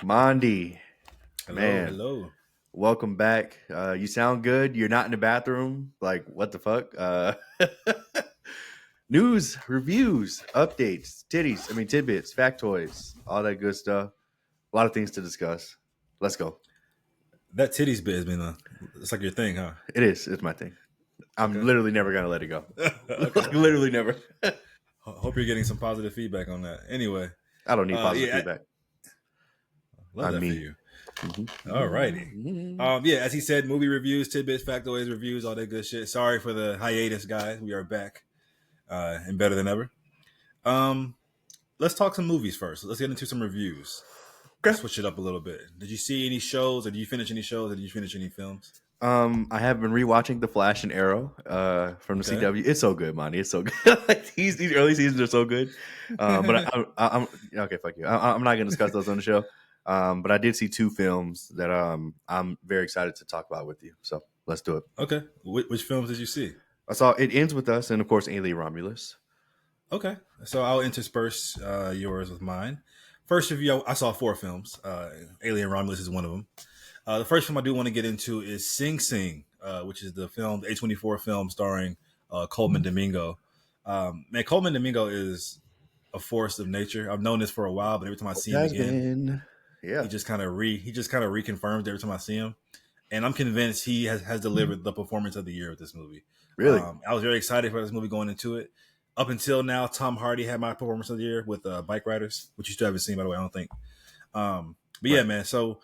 Mondy, Hello, man, hello. welcome back. You sound good. You're not in the bathroom. Like, what the fuck? News, reviews, updates, tidbits, factoids, all that good stuff. A lot of things to discuss. Let's go. That titties bit has been it's like your thing, huh? It is. It's my thing. I'm Okay. literally never gonna let it go. Okay. Like, literally never. Hope you're getting some positive feedback on that. Anyway, I don't need positive yeah, feedback. love I'm that for me. you. All righty. Mhm. Yeah, as he said, movie reviews, tidbits, factoids, reviews, all that good shit. Sorry for the hiatus, guys. We are back and better than ever. Um, let's talk some movies first. Let's get into some reviews. Okay. Switch it up a little bit. Did you see any shows, or did you finish any shows, or did you finish any films? I have been rewatching The Flash and Arrow from the Okay. CW. It's so good, Monty. It's so good. Like these early seasons are so good. But I'm okay. Fuck you. I'm not going to discuss those on the show. But I did see two films that I'm very excited to talk about with you. So let's do it. Okay. Which films did you see? I saw It Ends With Us and of course Alien Romulus. Okay, so I'll intersperse yours with mine. First review, I saw four films. Alien Romulus is one of them. The first film I do want to get into is Sing Sing, which is the film, the A24 film starring Coleman Domingo. Man, Coleman Domingo is a force of nature. I've known this for a while, but every time I see him Has again, been. Yeah. he just kind of reconfirms every time I see him, and I'm convinced he has delivered the performance of the year with this movie. Really? I was very excited for this movie going into it. Up until now, Tom Hardy had my performance of the year with Bike Riders, which you still haven't seen, by the way. I don't think. But yeah, Right. man. So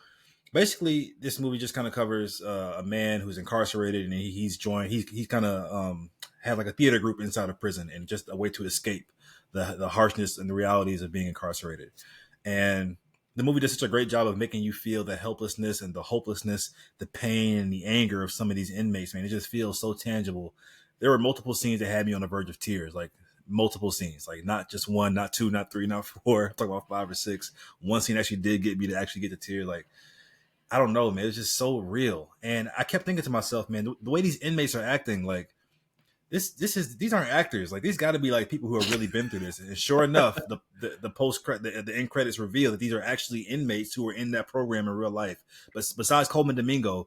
basically, this movie just kind of covers a man who's incarcerated, and he's joined. He's kind of had like a theater group inside of prison, and just a way to escape the harshness and the realities of being incarcerated. And the movie does such a great job of making you feel the helplessness and the hopelessness, the pain and the anger of some of these inmates. Man, it just feels so tangible. There were multiple scenes that had me on the verge of tears, like multiple scenes, like not just one, not two, not three, not four. I'm talking about five or six. One scene actually did get me to actually get to tears. Like, I don't know, man. It's just so real. And I kept thinking to myself, man, the way these inmates are acting, like these aren't actors. Like, these got to be like people who have really been through this. And sure enough, the end credits reveal that these are actually inmates who were in that program in real life. But besides Coleman Domingo,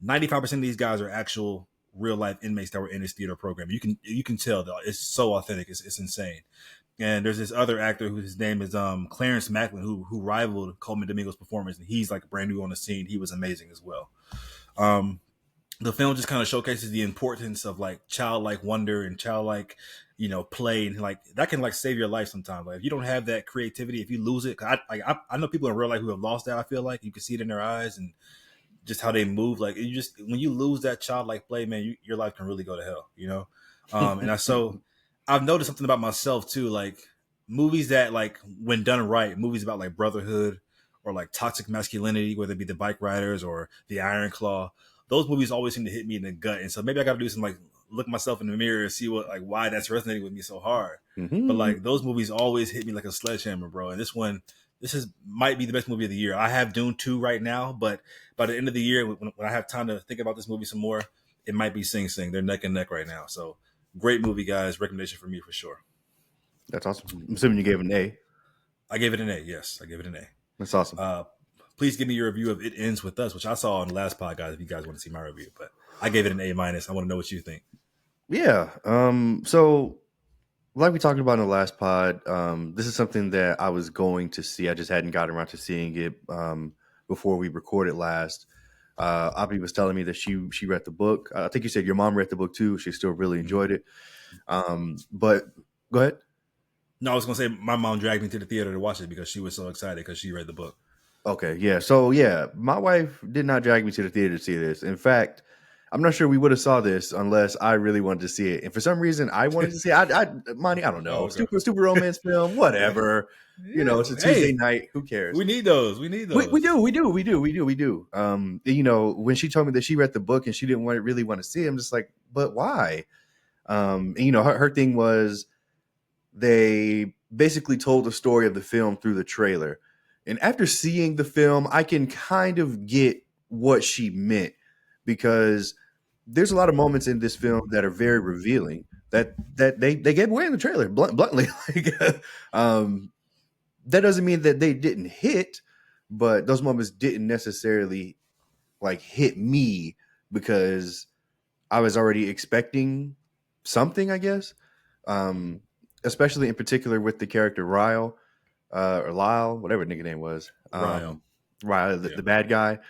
95% of these guys are actual real life inmates that were in this theater program. You can tell that it's so authentic. It's insane. And there's this other actor whose name is Clarence Macklin, who rivaled Coleman Domingo's performance, and he's like brand new on the scene. He was amazing as well. Um, the film just kind of showcases the importance of like childlike wonder and childlike, play, and like that can like save your life sometimes. Like, if you don't have that creativity, if you lose it, 'cause I know people in real life who have lost that. I feel like you can see it in their eyes and just how they move. Like, you just when you lose that childlike play, man, your life can really go to hell. And I've noticed something about myself too. Like, movies that, like, when done right, movies about like brotherhood or like toxic masculinity, whether it be the Bike Riders or the Iron Claw, those movies always seem to hit me in the gut. And so maybe I got to do some, like, look myself in the mirror and see why that's resonating with me so hard. But Hmm. like, those movies always hit me like a sledgehammer, bro. And this is might be the best movie of the year. I have Dune 2 right now, but by the end of the year, when I have time to think about this movie some more, it might be Sing Sing. They're neck and neck right now. So great movie, guys. Recommendation for me for sure. That's awesome. I'm assuming you gave it an A. I gave it an A. Yes, I gave it an A. That's awesome. Uh, please give me your review of It Ends With Us, which I saw on the last podcast if you guys want to see my review. But I gave it an A minus. I want to know what you think. Yeah. So like we talked about in the last pod, this is something that I was going to see. I just hadn't gotten around to seeing it before we recorded last. Abby was telling me that she read the book. I think you said your mom read the book too. She still really Mhm. enjoyed it. But go ahead. No, I was going to say my mom dragged me to the theater to watch it because she was so excited because she read the book. Okay, yeah. So yeah, my wife did not drag me to the theater to see this. In fact, I'm not sure we would have saw this unless I really wanted to see it. And for some reason, I wanted to see it. Monty, I don't Oh, know, okay. super romance film, whatever. Yeah. It's a Tuesday Hey, night. Who cares? we need those. We need We those. do, we do. When she told me that she read the book and she didn't really want to see it, I'm just like, but why? Her thing was they basically told the story of the film through the trailer. And after seeing the film, I can kind of get what she meant because there's a lot of moments in this film that are very revealing that they gave away in the trailer bluntly. Like, that doesn't mean that they didn't hit, but those moments didn't necessarily like hit me because I was already expecting something, I guess. Um, Especially in particular with the character Ryle, or Lyle, whatever nigga name was. Ryle. Ryle, Yeah. the bad guy.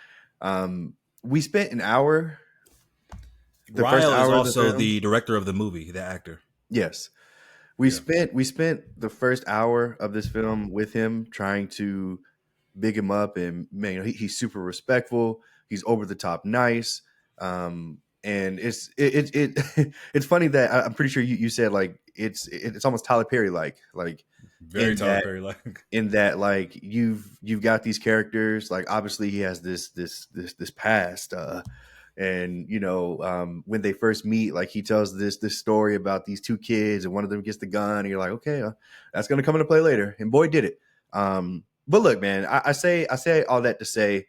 We spent an hour, the first Ryle is hour of the also film. the director of the movie, the actor. Yes. Yeah. We spent the first hour of this film with him trying to big him up, and man, you know, he's super respectful. He's over the top nice. And it's funny that I'm pretty sure you said like it's almost Tyler Perry like Very in Tyler that Perry like. like you've got these characters, like obviously he has this past, and you know, when they first meet, like he tells this story about these two kids and one of them gets the gun and you're like, okay, that's going to come into play later, and boy did it. But look, man, I say all that to say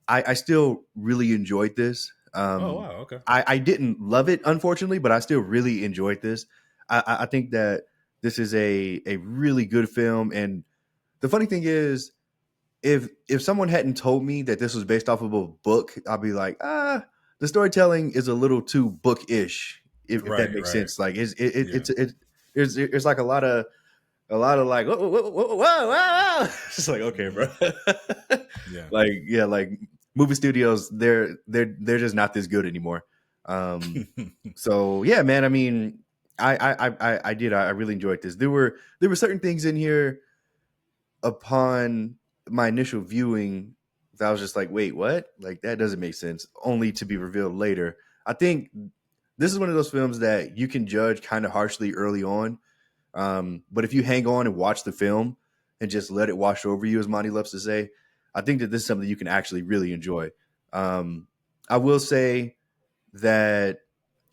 I still really enjoyed this. Oh wow, okay. I didn't love it, unfortunately, but I still really enjoyed this. I think that this is a really good film. And the funny thing is, if someone hadn't told me that this was based off of a book, I'd be like, the storytelling is a little too bookish, if that Right, makes right. sense. Like Yeah. there's like a lot of like whoa. It's just like, okay, bro. Yeah. Like, yeah, like movie studios, they're just not this good anymore. So yeah, man. I mean, I really enjoyed this. There were certain things in here upon my initial viewing that I was just like, wait, what? Like that doesn't make sense. Only to be revealed later. I think this is one of those films that you can judge kind of harshly early on. But if you hang on and watch the film and just let it wash over you, as Monty loves to say, I think that this is something you can actually really enjoy. I will say that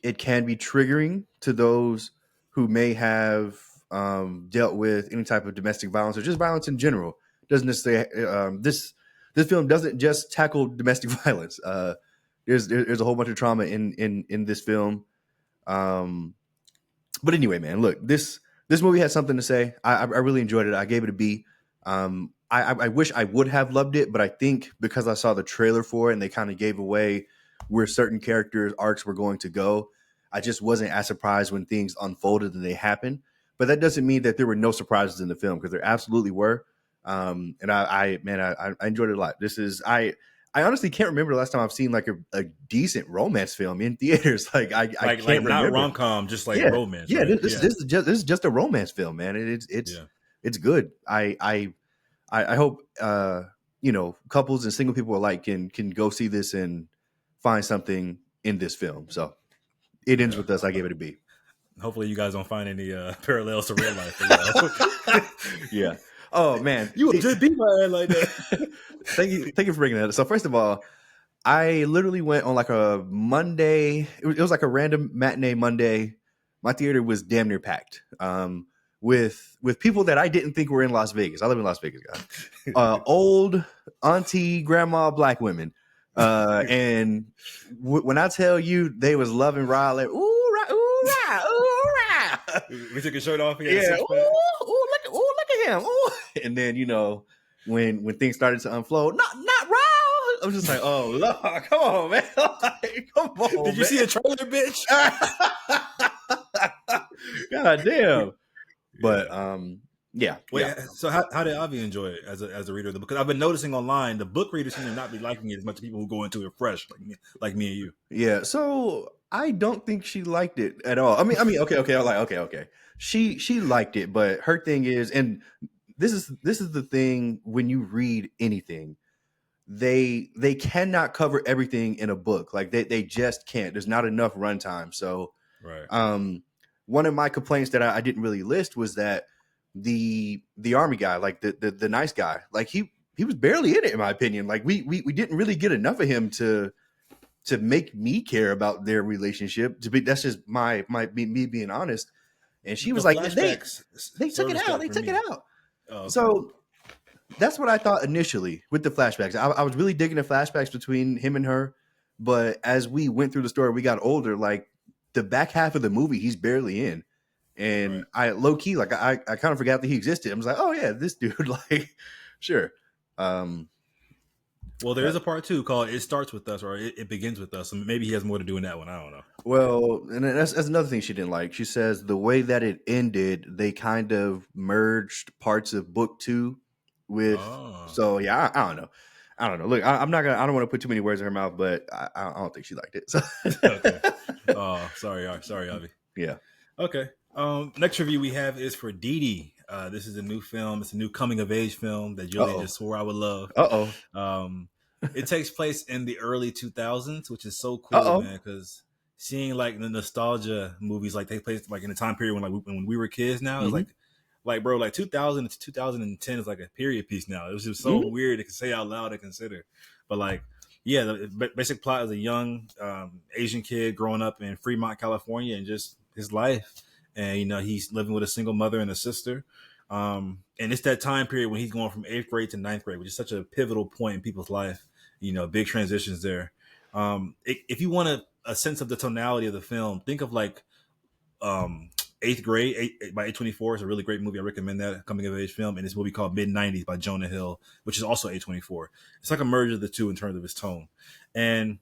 it can be triggering to those who may have dealt with any type of domestic violence or just violence in general. Doesn't necessarily this film doesn't just tackle domestic violence. There's a whole bunch of trauma in this film. But anyway, man, look, this movie had something to say. I really enjoyed it. I gave it a B. I wish I would have loved it, but I think because I saw the trailer for it and they kind of gave away where certain characters' arcs were going to go, I just wasn't as surprised when things unfolded and they happened. But that doesn't mean that there were no surprises in the film, because there absolutely were. And I enjoyed it a lot. I honestly can't remember the last time I've seen like a decent romance film in theaters. Like I like can't not remember. rom com, just like Yeah, romance, yeah. right? This is just a romance film, man. Yeah. It's good. I hope you know, couples and single people alike can go see this and find something in this film. So it ends Yeah. with us. I gave it a B. Hopefully you guys don't find any parallels to real life. Yeah. Oh man, You would just be my head like that. thank you for bringing that up. So first of all, I literally went on like a Monday. It was like a random matinee Monday. My theater was damn near packed. With people that I didn't think were in Las Vegas. I live in Las Vegas, guys. Old auntie, grandma, black women. And when I tell you they was loving Riley, ooh, right, ooh, right, ooh, right. We took his shirt off. Yeah, look at him. Ooh. And then, you know, when things started to unfold, not Riley. I was just like, oh Lord, come on, man. Like, come on. Did you man. see the trailer, bitch? God damn. But Wait, yeah. so how did Avi enjoy it as a reader of the book? Because I've been noticing online the book readers seem to not be liking it as much as people who go into it fresh, like me and you. Yeah. So I don't think she liked it at all. I mean, okay. I'm like, okay. She liked it, but her thing is, and this is the thing when you read anything, they cannot cover everything in a book. Like they just can't. There's not enough runtime. So Right. one of my complaints that I didn't really list was that the army guy, like the nice guy, like he was barely in it, in my opinion. Like we didn't really get enough of him to make me care about their relationship. That's just me being honest. And she The was like, they took it service out. that They for took it me. out. Oh, okay. So that's what I thought initially with the flashbacks. I was really digging the flashbacks between him and her. But as we went through the story, we got older. Like the back half of the movie, he's barely in. And Right. I low key, like I kind of forgot that he existed. I was like, oh yeah, this dude, like, sure. Well, there is a part 2 called "It Starts with Us" or "It Begins with Us." So maybe he has more to do in that one. I don't know. Well, and that's another thing she didn't like. She says the way that it ended, they kind of merged parts of book 2 with. Oh, So yeah, I don't know. I don't know. Look, I'm not gonna. I don't want to put too many words in her mouth, but I don't think she liked it. So okay. Oh, sorry, Avi. yeah. Okay. Next review we have is for Dee Dee. This is a new film. It's a new coming of age film that Uh Julian oh. just swore I would love. Uh oh. It takes place in the early 2000s, which is so Uh cool, oh. man. Because seeing like the nostalgia movies like take place like in the time period when we were kids. Now it's Hmm. like bro, like 2000 to 2010 is like a period piece now. It was just so Hmm. weird to say out loud to consider, but like. Yeah, the basic plot is a young Asian kid growing up in Fremont, California, and just his life. And he's living with a single mother and a sister. And it's that time period when he's going from 8th grade to 9th grade, which is such a pivotal point in people's life. Big transitions there. If you want a sense of the tonality of the film, think of like um, 8th grade by A24 is a really great movie. I recommend that coming of age film. And this movie called Mid 90s by Jonah Hill, which is also A24. It's like a merge of the two in terms of its tone. And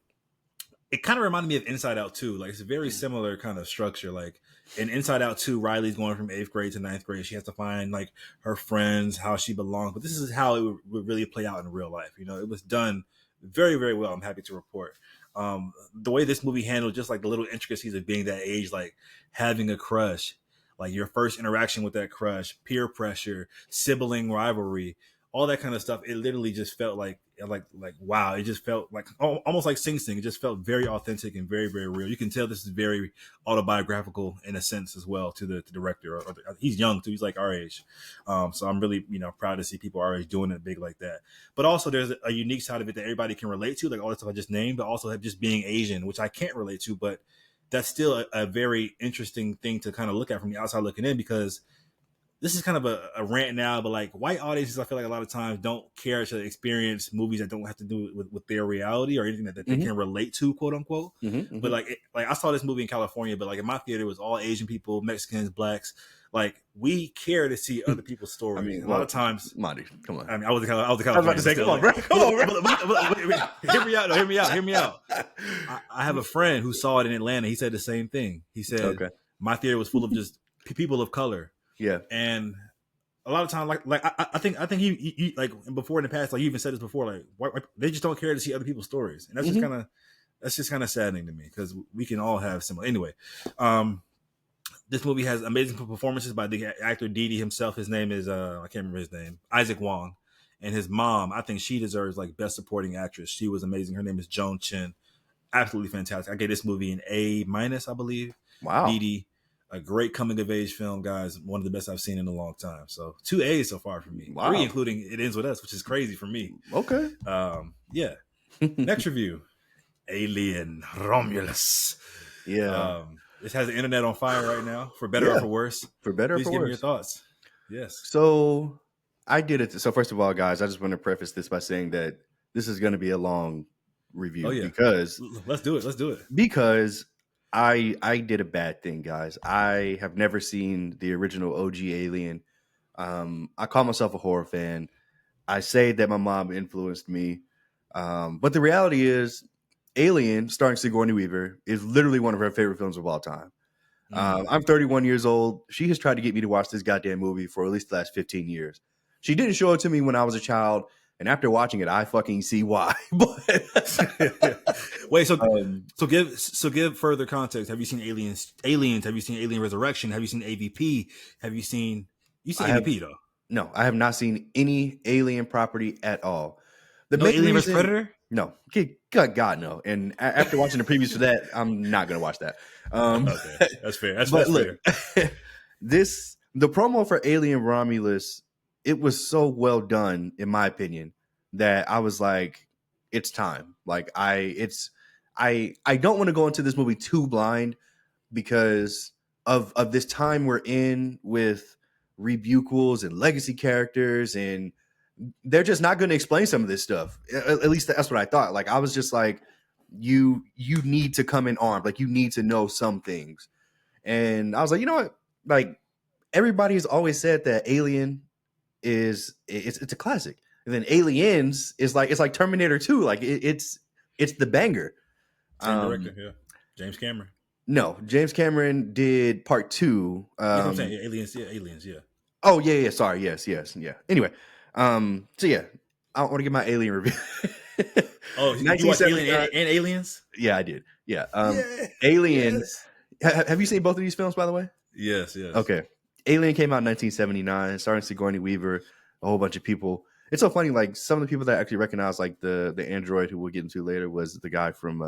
it kind of reminded me of Inside Out 2. Like it's a very similar kind of structure. Like in Inside Out 2, Riley's going from 8th grade to 9th grade. She has to find like her friends, how she belongs. But this is how it would really play out in real life. It was done very, very well. I'm happy to report. The way this movie handled just like the little intricacies of being that age, like having a crush, like your first interaction with that crush, peer pressure, sibling rivalry, all that kind of stuff. It literally just felt like wow. It just felt like almost like Sing Sing. It just felt very authentic and very, very real. You can tell this is very autobiographical in a sense as well to the director. He's young too. He's like our age, so I'm really proud to see people our age doing it big like that. But also there's a unique side of it that everybody can relate to, like all the stuff I just named, but also just being Asian, which I can't relate to, but that's still a very interesting thing to kind of look at from the outside looking in, because this is kind of a rant now, but like white audiences, I feel like a lot of times don't care to experience movies that don't have to do with their reality or anything that they Hmm. can relate to, quote unquote. Hmm. But Hmm. like I saw this movie in California, but like in my theater it was all Asian people, Mexicans, blacks. Like we care to see other people's I stories. mean, And a lot well, of times, Monty, come on. I mean, I was a I was about to Californian, but say, still, come on, like, bro. Come on, bro. hear me out, no, hear me out. I have a friend who saw it in Atlanta. He said the same thing. He said Okay. my theater was full of just people of color, Yeah. and a lot of time, I think he like before in the past, like you even said this before, like they just don't care to see other people's stories, and Hmm. that's just kind of saddening to me because we can all have similar. Anyway, um, this movie has amazing performances by the actor Didi himself. His name is I can't remember his name, Isaac Wong, and his mom. I think she deserves like best supporting actress. She was amazing. Her name is Joan Chen. Absolutely fantastic. I gave this movie an A minus, I believe. Wow. Didi, a great coming of age film, guys. One of the best I've seen in a long time. So 2 A's so far for me. 3, Wow. including It Ends With Us, which is crazy for me. Okay. Yeah. Next review, Alien Romulus. Yeah. This has the internet on fire right now, for better or Yeah. for worse. For better or Please for give me your worse. thoughts. Yes. So I did it. So first of all, guys, I just want to preface this by saying that this is going to be a long Oh review yeah. because Let's do it. Let's do it. because I did a bad thing, guys. I have never seen the original OG Alien. I call myself a horror fan. I say that my mom influenced me, but the reality is, Alien, starring Sigourney Weaver, is literally one of her favorite films of all time. Mm. I'm 31 years old. She has tried to get me to watch this goddamn movie for at least the last 15 years. She didn't show it to me when I was a child, and after watching it, I fucking see why. But Wait, so um, give further context. Have you seen Aliens? Have you seen Alien Resurrection? Have you seen AVP? Have you I seen have AVP though? no, I have not seen any Alien property at all. The No main Alien vs reason, Predator? no, God, no. And after watching the previews for that, I'm not going to watch that. Okay, that's fair. That's But look, fair. the promo for Alien Romulus, it was so well done, in my opinion, that I was like, it's time. Like I don't want to go into this movie too blind because of this time we're in with rebuquels and legacy characters, and they're just not going to explain some of this stuff. At least that's what I thought. Like I was just like, you need to come in armed. Like you need to know some things. And I was like, you know what? Like everybody has always said that Alien it's a classic. And then Aliens is like, it's like Terminator 2. Like it's the banger. Same director, yeah. James Cameron. No, James Cameron did part 2. That's what I'm saying. Aliens, yeah, Aliens, yeah. Oh yeah. Sorry, yes, yeah. Anyway, so yeah, I want to get my Alien review. Oh, you watched Alien and Aliens? Yeah, I did. Yeah, Alien. Yes. Have you seen both of these films, by the way? Yes. Okay, Alien came out in 1979, starring Sigourney Weaver, a whole bunch of people. It's so funny, like some of the people that I actually recognize, like the android who we'll get into later was the guy from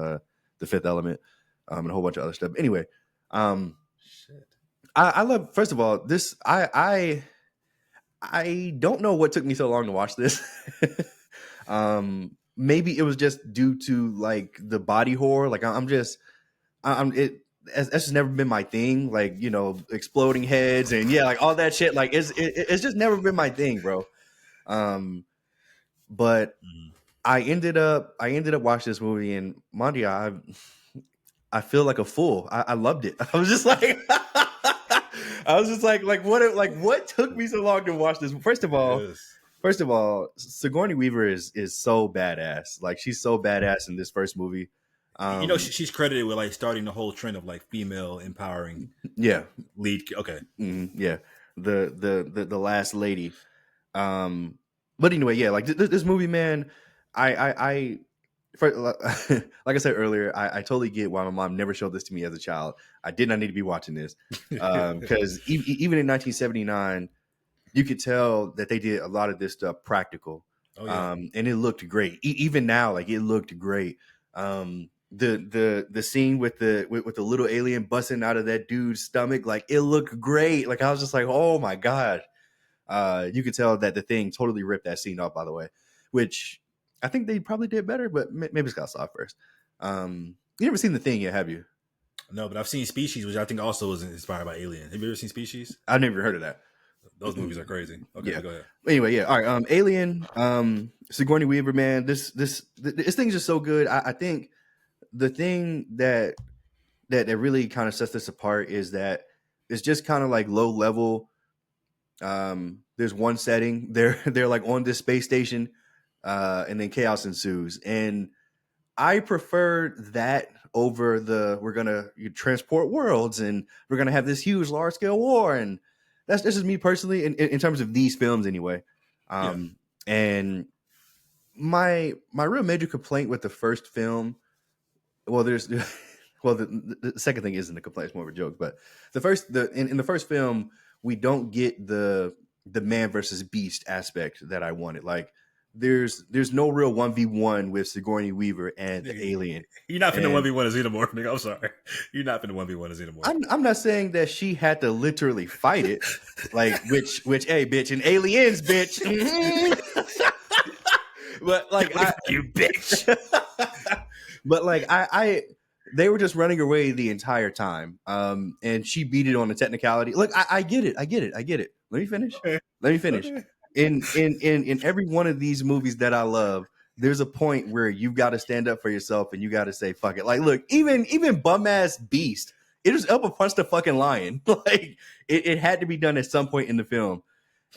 The Fifth Element, and a whole bunch of other stuff. Anyway, shit. I love. First of all, this I don't know what took me so long to watch this. Maybe it was just due to like the body horror. Like I'm that's just never been my thing. Like, you know, exploding heads and like all that shit. Like it's just never been my thing, bro. But I ended up watching this movie, and Monty, I feel like a fool. I loved it. I was just like what took me so long to watch this? First of all, Sigourney Weaver is so badass. Like she's so badass in this first movie. You know, she's credited with like starting the whole trend of like female empowering. Yeah. Lead. Okay. Yeah. The last lady. But anyway, yeah, like this movie, man, like I said earlier, I totally get why my mom never showed this to me as a child. I did not need to be watching this because even in 1979, you could tell that they did a lot of this stuff practical. Oh, yeah. And it looked great. Even now, like it looked great. The scene with the little alien busting out of that dude's stomach, like it looked great. Like I was just like, oh my god. You could tell that the Thing totally ripped that scene off, by the way, which I think they probably did better, but maybe Scott saw it first. You never seen The Thing yet, have you? No, but I've seen Species, which I think also was inspired by Alien. Have you ever seen Species? I've never heard of that. Those movies are crazy. Okay, yeah. Go ahead. Anyway, yeah. All right. Alien, Sigourney Weaver, man, this thing's just so good. I think the thing that really kind of sets this apart is that it's just kind of like low level. There's one setting. They're like on this space station, and then chaos ensues. And I prefer that over we're gonna transport worlds and we're gonna have this huge large scale war. And that's just me personally in terms of these films anyway. And my real major complaint with the first film, well, the second thing isn't a complaint, it's more of a joke, but in the first film, we don't get the man versus beast aspect that I wanted. Like there's no real 1v1 with Sigourney Weaver and the alien. You're not finna 1v1 a xenomorph, nigga. I'm sorry. You're not finna 1v1 a xenomorph. I'm not saying that she had to literally fight it. Like which hey bitch, and aliens bitch. But like you bitch. But like they were just running away the entire time. And she beat it on the technicality. Look, I get it. Let me finish. In every one of these movies that I love, there's a point where you've got to stand up for yourself and you got to say fuck it. Like, look, even bum ass Beast, it was up a punch the fucking lion. Like it had to be done at some point in the film,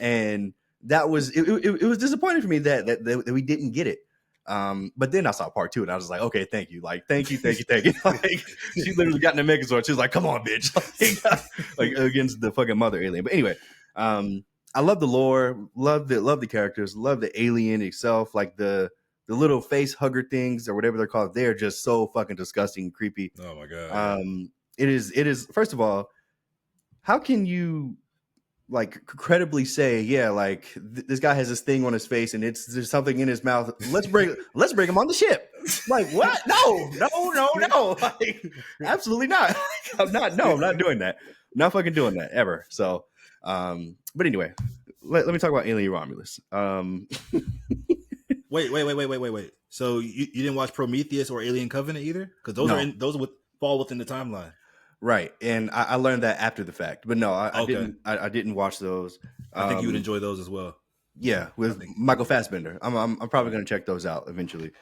and that was it was disappointing for me that we didn't get it. But then I saw part 2 and I was like, okay, thank you. Like, thank you. Like, she literally got in the Megazord. She was like, come on, bitch. Like against the fucking mother alien. But anyway, I love the lore, love the characters, love the alien itself. Like the little face hugger things or whatever they're called. They're just so fucking disgusting and creepy. Oh my God. It is, first of all, how can you like credibly say, yeah, like this guy has this thing on his face and there's something in his mouth. Let's bring him on the ship. Like what? No. Like, absolutely not. I'm not doing that. Not fucking doing that ever. So, but anyway, let me talk about Alien Romulus. Wait. So you didn't watch Prometheus or Alien Covenant either? Because those would fall within the timeline. Right, and I learned that after the fact, but no, I didn't watch those. I think you would enjoy those as well. Yeah, with Michael Fassbender, I'm probably going to check those out eventually.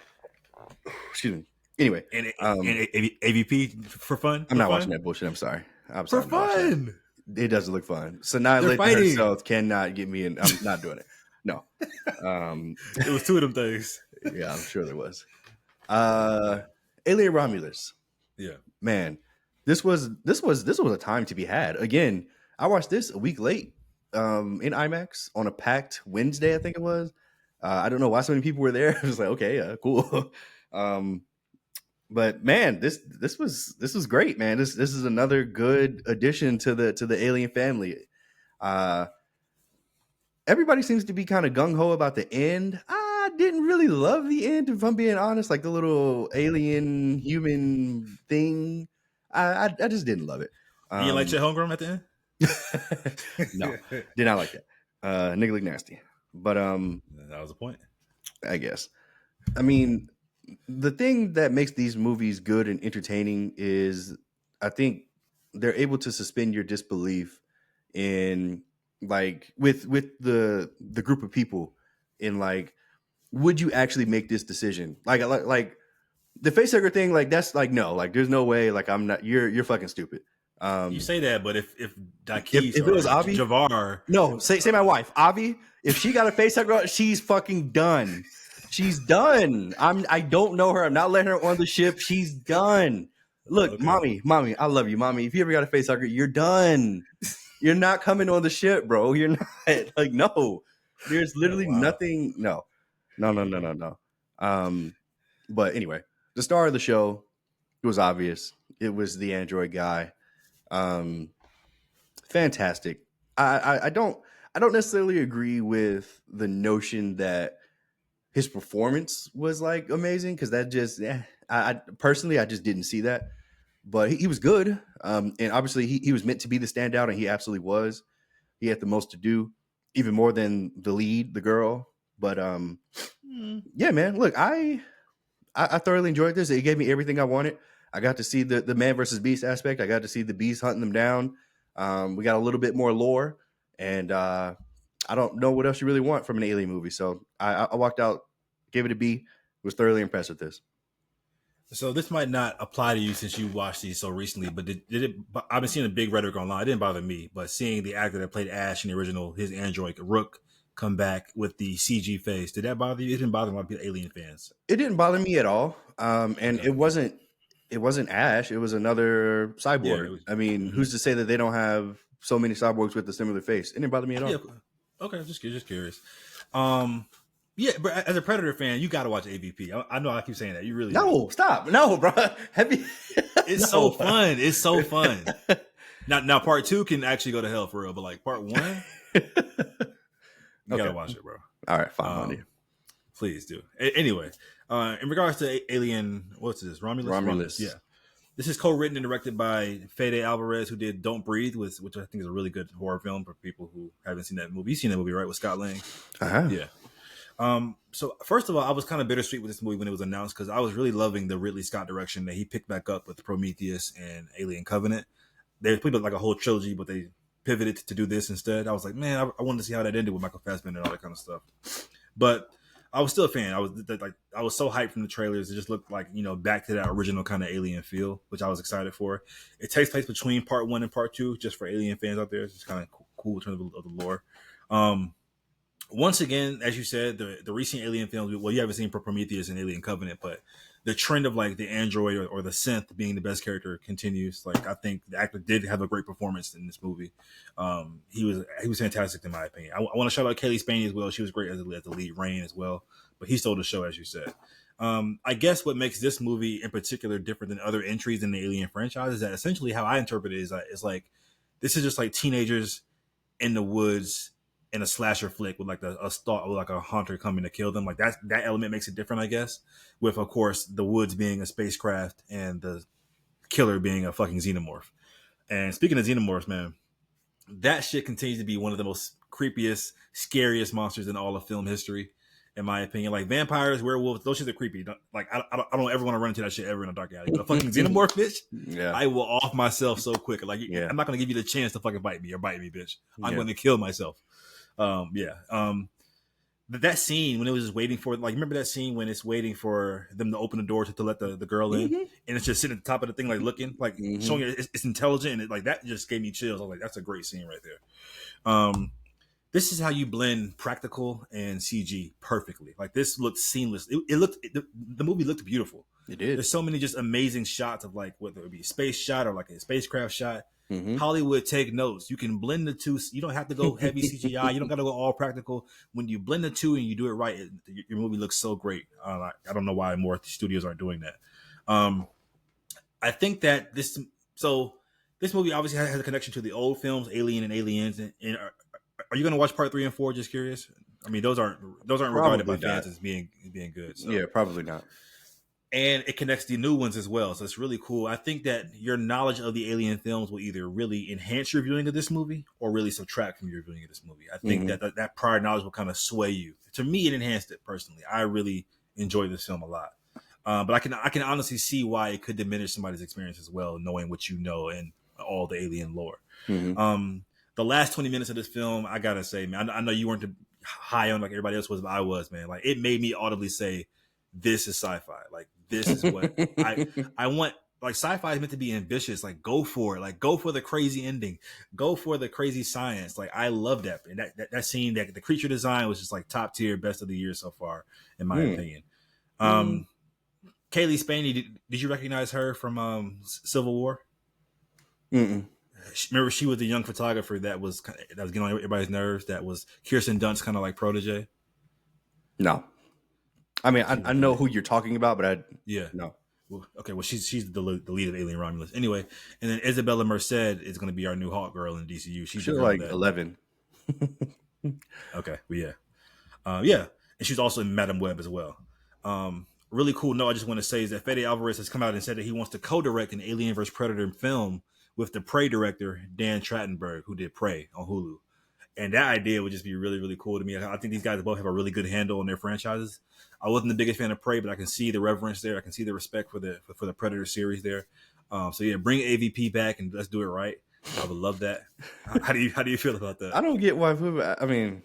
Excuse me. Anyway, and AVP for fun. I'm not watching that bullshit. I'm sorry. For fun. It doesn't look fun. Sanaa Lathan herself cannot get me in. I'm not doing it. No. It was two of them things. Yeah, I'm sure there was. Alien Romulus. Yeah. Man, this was a time to be had. Again, I watched this a week late in IMAX on a packed Wednesday, I think it was. I don't know why so many people were there. I was like, okay, cool. But man, this was great, man. This is another good addition to the Alien family. Everybody seems to be kind of gung ho about the end. I didn't really love the end, if I'm being honest. Like the little alien human thing, I just didn't love it. You didn't like your homegrown at the end? No, did not like that. Nigga look nasty, but that was the point. I guess. I mean, the thing that makes these movies good and entertaining is, I think they're able to suspend your disbelief in, like, with the group of people, in like, would you actually make this decision? Like the facehugger thing, like that's like, no, like there's no way, like I'm not, you're fucking stupid. You say that, but if Dakis if it was Avi, Javar, no, say my wife Avi, if she got a facehugger, she's fucking done. She's done. I don't know her. I'm not letting her on the ship. She's done. Look, okay. mommy, I love you, mommy. If you ever got a facehugger, you're done. You're not coming on the ship, bro. You're not. Like, no. There's literally nothing. No. But anyway, the star of the show, it was obvious. It was the android guy. Fantastic. I don't necessarily agree with the notion that his performance was like amazing, because that just, I personally, I just didn't see that. But he was good. And obviously he was meant to be the standout, and he absolutely was. He had the most to do, even more than the lead, the girl. But yeah, man, look, I thoroughly enjoyed this. It gave me everything I wanted. I got to see the man versus beast aspect. I got to see the beast hunting them down. We got a little bit more lore, and I don't know what else you really want from an alien movie. So I walked out, gave it a B. Was thoroughly impressed with this. So this might not apply to you since you watched these so recently, but did it? I've been seeing a big rhetoric online. It didn't bother me, but seeing the actor that played Ash in the original, his android Rook, come back with the CG face, did that bother you? It didn't bother my alien fans. It didn't bother me at all. And it wasn't Ash. It was another cyborg. I mean, who's to say that they don't have so many cyborgs with a similar face? It didn't bother me at all. Yeah. Okay, just curious. Yeah, but as a Predator fan, you got to watch AVP. I know I keep saying that. You really do. Stop. No, bro. It's so fun. It's so fun. Now, part 2 can actually go to hell for real, but like part 1, you gotta watch it, bro. All right, fine, Monday. Please do. Anyway, in regards to Alien, what's this? Romulus. Yeah. This is co-written and directed by Fede Alvarez, who did Don't Breathe, which I think is a really good horror film for people who haven't seen that movie. You've seen that movie, right, with Scott Lang? Uh-huh. Yeah. So first of all, I was kind of bittersweet with this movie when it was announced, because I was really loving the Ridley Scott direction that he picked back up with Prometheus and Alien Covenant. They put like a whole trilogy, but they pivoted to do this instead. I was like, man, I wanted to see how that ended with Michael Fassbender and all that kind of stuff. But I was still a fan. I was so hyped from the trailers. It just looked like, back to that original kind of Alien feel, which I was excited for. It takes place between part 1 and part 2, just for Alien fans out there. It's just kind of cool in terms of the lore. Once again, as you said, the recent Alien films, well, you haven't seen Prometheus and Alien Covenant, but the trend of like the android or the synth being the best character continues. Like, I think the actor did have a great performance in this movie. He was fantastic in my opinion. I want to shout out Kaylee Spaney as well. She was great as the lead, Rain as well, but he stole the show, as you said. I guess what makes this movie in particular different than other entries in the Alien franchise is that essentially how I interpret it is like, this is just like teenagers in the woods in a slasher flick with like a hunter coming to kill them. Like that element makes it different, I guess, with, of course, the woods being a spacecraft and the killer being a fucking xenomorph. And speaking of xenomorphs, man, that shit continues to be one of the most creepiest, scariest monsters in all of film history, in my opinion. Like vampires, werewolves, those shit are creepy. I don't ever want to run into that shit ever in a dark alley. But a fucking xenomorph, bitch, yeah. I will off myself so quick. Like, yeah. I'm not going to give you the chance to fucking bite me, bitch. I'm going to kill myself. That scene when it was just waiting for, like, remember that scene when it's waiting for them to open the door to let the girl in, and it's just sitting at the top of the thing, like looking, like showing it's intelligent, and that just gave me chills. I was like, that's a great scene right there. this is how you blend practical and CG perfectly. Like this looked seamless. It looked the movie looked beautiful. It did. There's so many just amazing shots of like whether it be a space shot or like a spacecraft shot. Mm-hmm. Hollywood, take notes. You can blend the two. You don't have to go heavy CGI. You don't got to go all practical. When you blend the two and you do it right, your movie looks so great. I don't know why more studios aren't doing that. I think that this movie obviously has a connection to the old films, Alien and Aliens. And are you going to watch part 3 and 4? Just curious. I mean, those aren't regarded by fans as being good. So. Yeah, probably not. And it connects the new ones as well. So it's really cool. I think that your knowledge of the Alien films will either really enhance your viewing of this movie or really subtract from your viewing of this movie. I think that prior knowledge will kind of sway you. To me, it enhanced it personally. I really enjoyed this film a lot. But I can honestly see why it could diminish somebody's experience as well, knowing what you know and all the Alien lore. Mm-hmm. The last 20 minutes of this film, I gotta say, man, I know you weren't high on like everybody else was, but I was, man. Like it made me audibly say, "This is sci-fi. Like this is what I want." Like sci-fi is meant to be ambitious. Like go for it. Like go for the crazy ending. Go for the crazy science. Like I love that. And that scene, that the creature design was just like top tier, best of the year so far, in my opinion. Kaylee Spaney, did you recognize her from Civil War? Mm-mm. Remember, she was the young photographer that was getting on everybody's nerves. That was Kirsten Dunst's kind of like protege. No, I mean I know who you're talking about, but no. Well, okay, well she's the lead of Alien Romulus. Anyway, and then Isabella Merced is going to be our new Hawk girl in DCU. She's like 11. Okay, well, yeah, and she's also in Madam Web as well. Really cool note I just want to say is that Fede Alvarez has come out and said that he wants to co-direct an Alien vs. Predator film with the Prey director, Dan Trachtenberg, who did Prey on Hulu. And that idea would just be really, really cool to me. I think these guys both have a really good handle on their franchises. I wasn't the biggest fan of Prey, but I can see the reverence there. I can see the respect for the Predator series there. So yeah, bring AVP back and let's do it right. I would love that. How do you feel about that? I don't get why. I mean,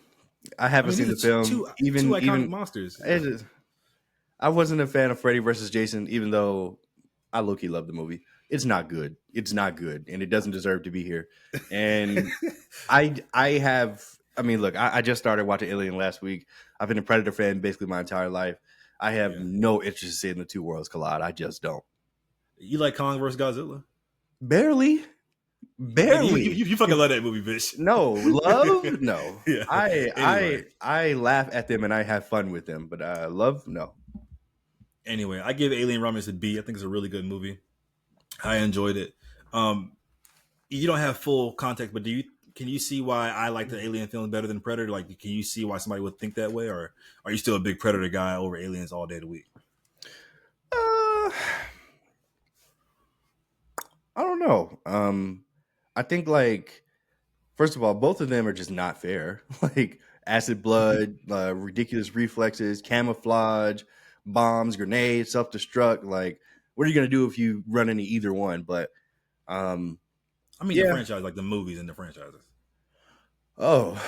I haven't seen the film. Two iconic monsters. I wasn't a fan of Freddy versus Jason, even though I low-key love the movie. It's not good. It's not good, and it doesn't deserve to be here. And I mean, look, I just started watching Alien last week. I've been a Predator fan basically my entire life. I have no interest in seeing the two worlds collide. I just don't. You like Kong versus Godzilla? Barely. You fucking love that movie, bitch. No, love? No. Yeah. I laugh at them and I have fun with them, but love? No. Anyway, I give Alien Romulus a B. I think it's a really good movie. I enjoyed it. You don't have full context, but can you see why I like the Alien film better than Predator? Like, can you see why somebody would think that way, or are you still a big Predator guy over Aliens all day of the week? I don't know. I think, like, first of all, both of them are just not fair. Like acid blood, ridiculous reflexes, camouflage, bombs, grenades, self-destruct. Like, what are you gonna do if you run into either one? But I mean, the franchise, like the movies and the franchises. Oh,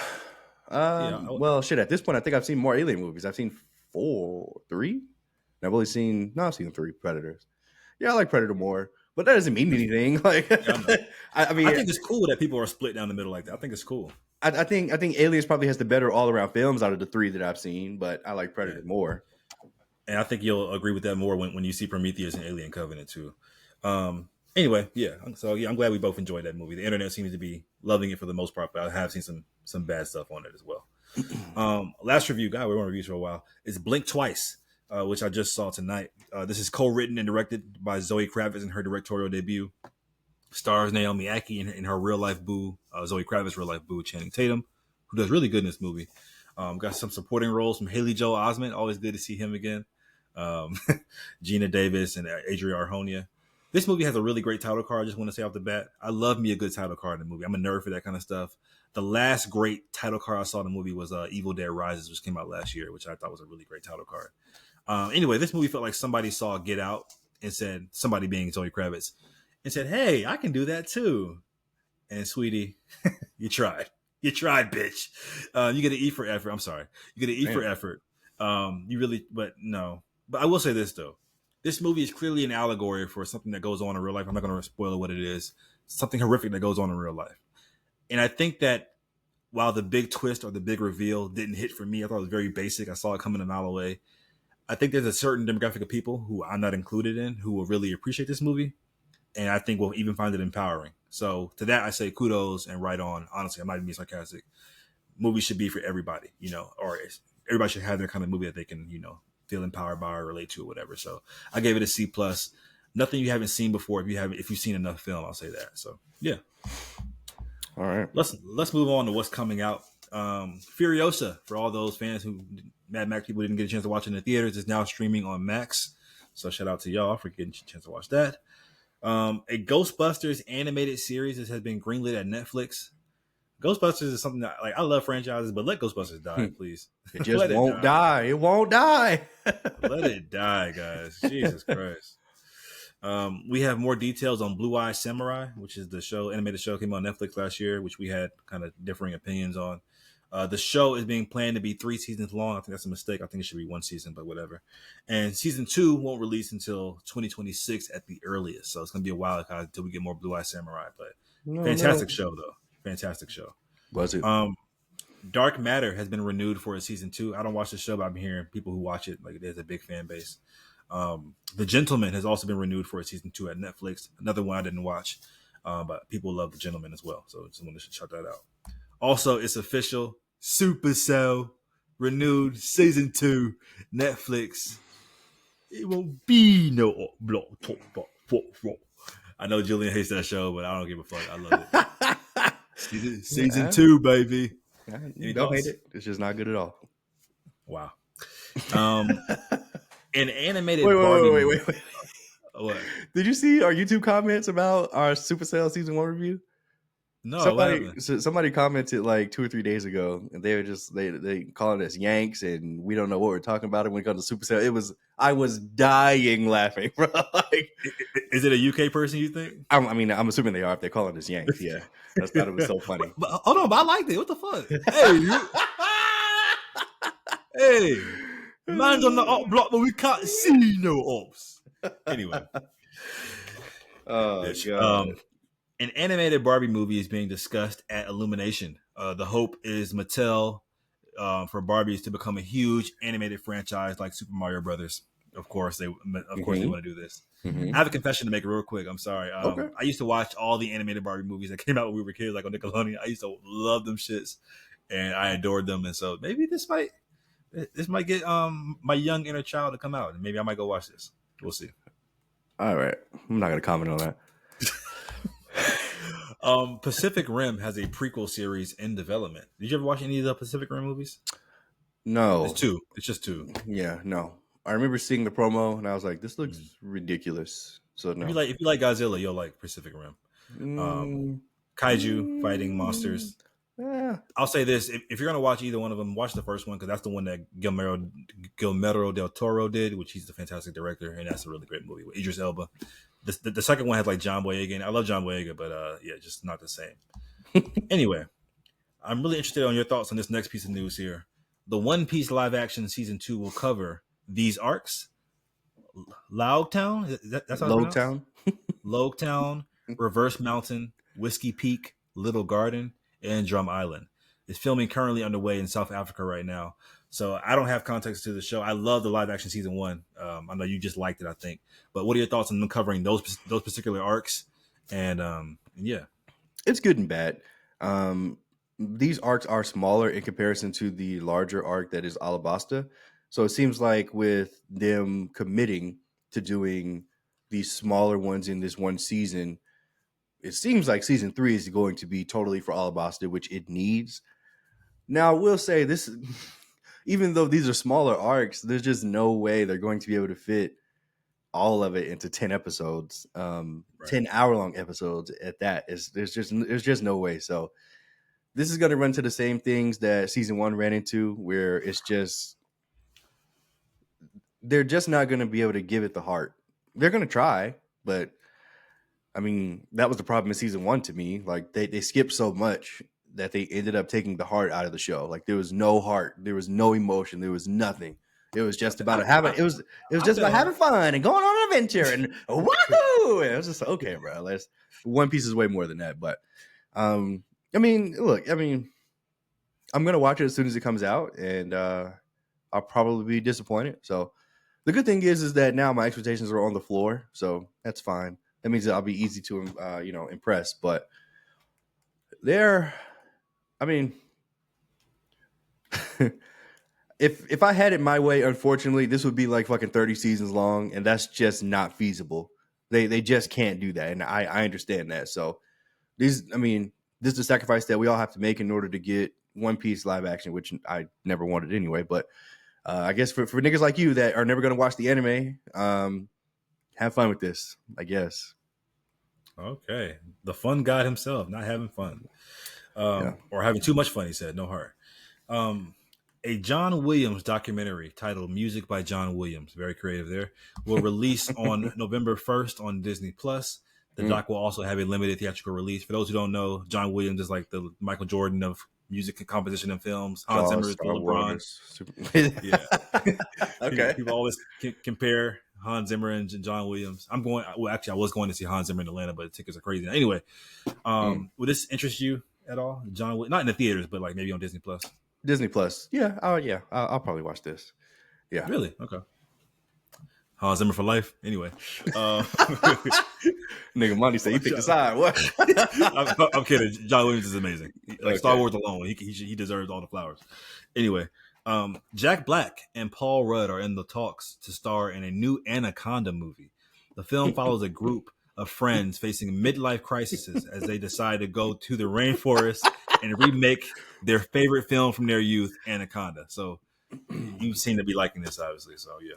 well, shit. At this point, I think I've seen more Alien movies. I've seen 3. And I've seen 3 Predators. Yeah, I like Predator more, but that doesn't mean anything. Like, I mean, I think it's cool that people are split down the middle like that. I think it's cool. I think Aliens probably has the better all-around films out of the 3 that I've seen, but I like Predator more. And I think you'll agree with that more when you see Prometheus and Alien Covenant too. Anyway, yeah. So yeah, I'm glad we both enjoyed that movie. The internet seems to be loving it for the most part, but I have seen some bad stuff on it as well. Last review, God, we were on reviews for a while. Is Blink Twice, which I just saw tonight. This is co-written and directed by Zoe Kravitz in her directorial debut. Stars Naomi Ackie in her real life boo, Zoe Kravitz real life boo, Channing Tatum, who does really good in this movie. Got some supporting roles from Haley Joel Osment. Always good to see him again. Gina Davis and Adria Arjona. This movie has a really great title card. I just want to say off the bat, I love me a good title card in a movie. I'm a nerd for that kind of stuff. The last great title card I saw in the movie was Evil Dead Rises, which came out last year, which I thought was a really great title card. Anyway, this movie felt like somebody saw Get Out and said, somebody being Zoe Kravitz, and said, hey, I can do that too. And sweetie, you tried. You tried, bitch. You get an E for effort. I'm sorry. You get an E for effort. You really, but no. But I will say this, though. This movie is clearly an allegory for something that goes on in real life. I'm not going to spoil what it is. Something horrific that goes on in real life. And I think that while the big twist or the big reveal didn't hit for me, I thought it was very basic. I saw it coming a mile away. I think there's a certain demographic of people who I'm not included in who will really appreciate this movie, and I think will even find it empowering. So to that, I say kudos and right on. Honestly, I'm not even being sarcastic. Movies should be for everybody, or everybody should have their kind of movie that they can, feel empowered by or relate to or whatever. So I gave it a C plus. Nothing you haven't seen before. If you've seen enough film, I'll say that. So yeah. All right. Let's move on to what's coming out. Furiosa, for all those fans who Mad Max people didn't get a chance to watch in the theaters, is now streaming on Max. So shout out to y'all for getting a chance to watch that. A Ghostbusters animated series has been greenlit at Netflix. Ghostbusters is something that, like, I love franchises, but let Ghostbusters die, please. It just won't die. It won't die. Let it die, guys. Jesus Christ. We have more details on Blue Eye Samurai, which is the animated show came on Netflix last year, which we had kind of differing opinions on. The show is being planned to be 3 seasons long. I think that's a mistake. I think it should be 1 season, but whatever. And season 2 won't release until 2026 at the earliest. So it's going to be a while until we get more Blue Eye Samurai. But fantastic show, though. Fantastic show. Was it? Dark Matter has been renewed for a season 2. I don't watch the show, but I'm hearing people who watch it, like, there's a big fan base. The Gentleman has also been renewed for a season 2 at Netflix. Another one I didn't watch, but people love The Gentleman as well. So someone should check that out. Also, it's official. Supercell renewed season 2, Netflix. It won't be no block talk. I know Julien hates that show, but I don't give a fuck. I love it. Season 2, baby. You don't hate it. It's just not good at all. Wow. An animated Wait. What? Did you see our YouTube comments about our Supercell season 1 review? No, somebody commented like 2 or 3 days ago, and they were just they calling us Yanks, and we don't know what we're talking about. And when it comes to Supercell, I was dying laughing, bro. Like, is it a UK person? You think? I'm assuming they are if they're calling us Yanks. Yeah, I thought it was so funny. But hold on, but I liked it. What the fuck? Hey, man's on the op block, but we can't see no ops. Anyway, oh god. An animated Barbie movie is being discussed at Illumination. The hope is Mattel for Barbie is to become a huge animated franchise like Super Mario Brothers. Of course, they want to do this. I have a confession to make real quick. I'm sorry. Okay. I used to watch all the animated Barbie movies that came out when we were kids, like on Nickelodeon. I used to love them shits, and I adored them. And so maybe this might get my young inner child to come out, and maybe I might go watch this. We'll see. All right, I'm not going to comment on that. Pacific Rim has a prequel series in development. Did you ever watch any of the Pacific Rim movies? No. It's 2. It's just 2. Yeah, no. I remember seeing the promo and I was like, this looks ridiculous. So no. If you like Godzilla, you'll like Pacific Rim. Kaiju fighting monsters. Yeah. I'll say this: if you're gonna watch either one of them, watch the first one because that's the one that Guillermo del Toro did, which he's a fantastic director, and that's a really great movie with Idris Elba. The second one has like John Boyega, and I love John Boyega, but yeah, just not the same. Anyway, I'm really interested on your thoughts on this next piece of news here. The One Piece live action season 2 will cover these arcs: Loguetown, that's how Loguetown, Loguetown, Reverse Mountain, Whiskey Peak, Little Garden, and Drum Island. It's filming currently underway in South Africa right now. So I don't have context to the show. I love the live action season 1. I know you just liked it, I think. But what are your thoughts on them covering those particular arcs? And yeah, it's good and bad. These arcs are smaller in comparison to the larger arc that is Alabasta. So it seems like with them committing to doing these smaller ones in this one season, it seems like season 3 is going to be totally for Alabasta, which it needs. Now, I will say this, even though these are smaller arcs, there's just no way they're going to be able to fit all of it into 10 episodes, 10-hour-long episodes at that. There's just no way. So this is going to run to the same things that season 1 ran into, where it's just, they're just not going to be able to give it the heart. They're going to try, but I mean, that was the problem in season 1 to me. Like they skipped so much that they ended up taking the heart out of the show. Like there was no heart, there was no emotion, there was nothing. It was just about having fun and going on an adventure and woohoo! And it was just okay, bro. One Piece is way more than that. But I mean, look, I mean, I'm gonna watch it as soon as it comes out, and I'll probably be disappointed. So the good thing is that now my expectations are on the floor, so that's fine. That means that I'll be easy to impress. But there, I mean, if I had it my way, unfortunately, this would be like fucking 30 seasons long, and that's just not feasible. They just can't do that, and I understand that. So this is the sacrifice that we all have to make in order to get One Piece live action, which I never wanted anyway. But I guess for niggas like you that are never going to watch the anime, have fun with this, I guess. Okay. The fun god himself, not having fun. Yeah. Or having too much fun, he said. No heart. A John Williams documentary titled Music by John Williams, very creative there, will release on November 1st on Disney Plus. The doc will also have a limited theatrical release. For those who don't know, John Williams is like the Michael Jordan of music and composition and films. Hans Zimmer is the LeBron. Yeah. Okay. People always compare Hans Zimmer and John Williams. I was going to see Hans Zimmer in Atlanta, but the tickets are crazy. Anyway, would this interest you at all? John Wick, not in the theaters, but like maybe on Disney Plus. Disney Plus. Yeah. Oh, yeah. I'll probably watch this. Yeah. Really? Okay. Hans Zimmer for life. Anyway. Nigga Monday said he picked a side. What? I'm kidding. John Williams is amazing. Like okay. Star Wars alone, he deserves all the flowers. Anyway, Jack Black and Paul Rudd are in the talks to star in a new Anaconda movie. The film follows a group of friends facing midlife crises as they decide to go to the rainforest and remake their favorite film from their youth, Anaconda. So you seem to be liking this, obviously. So yeah,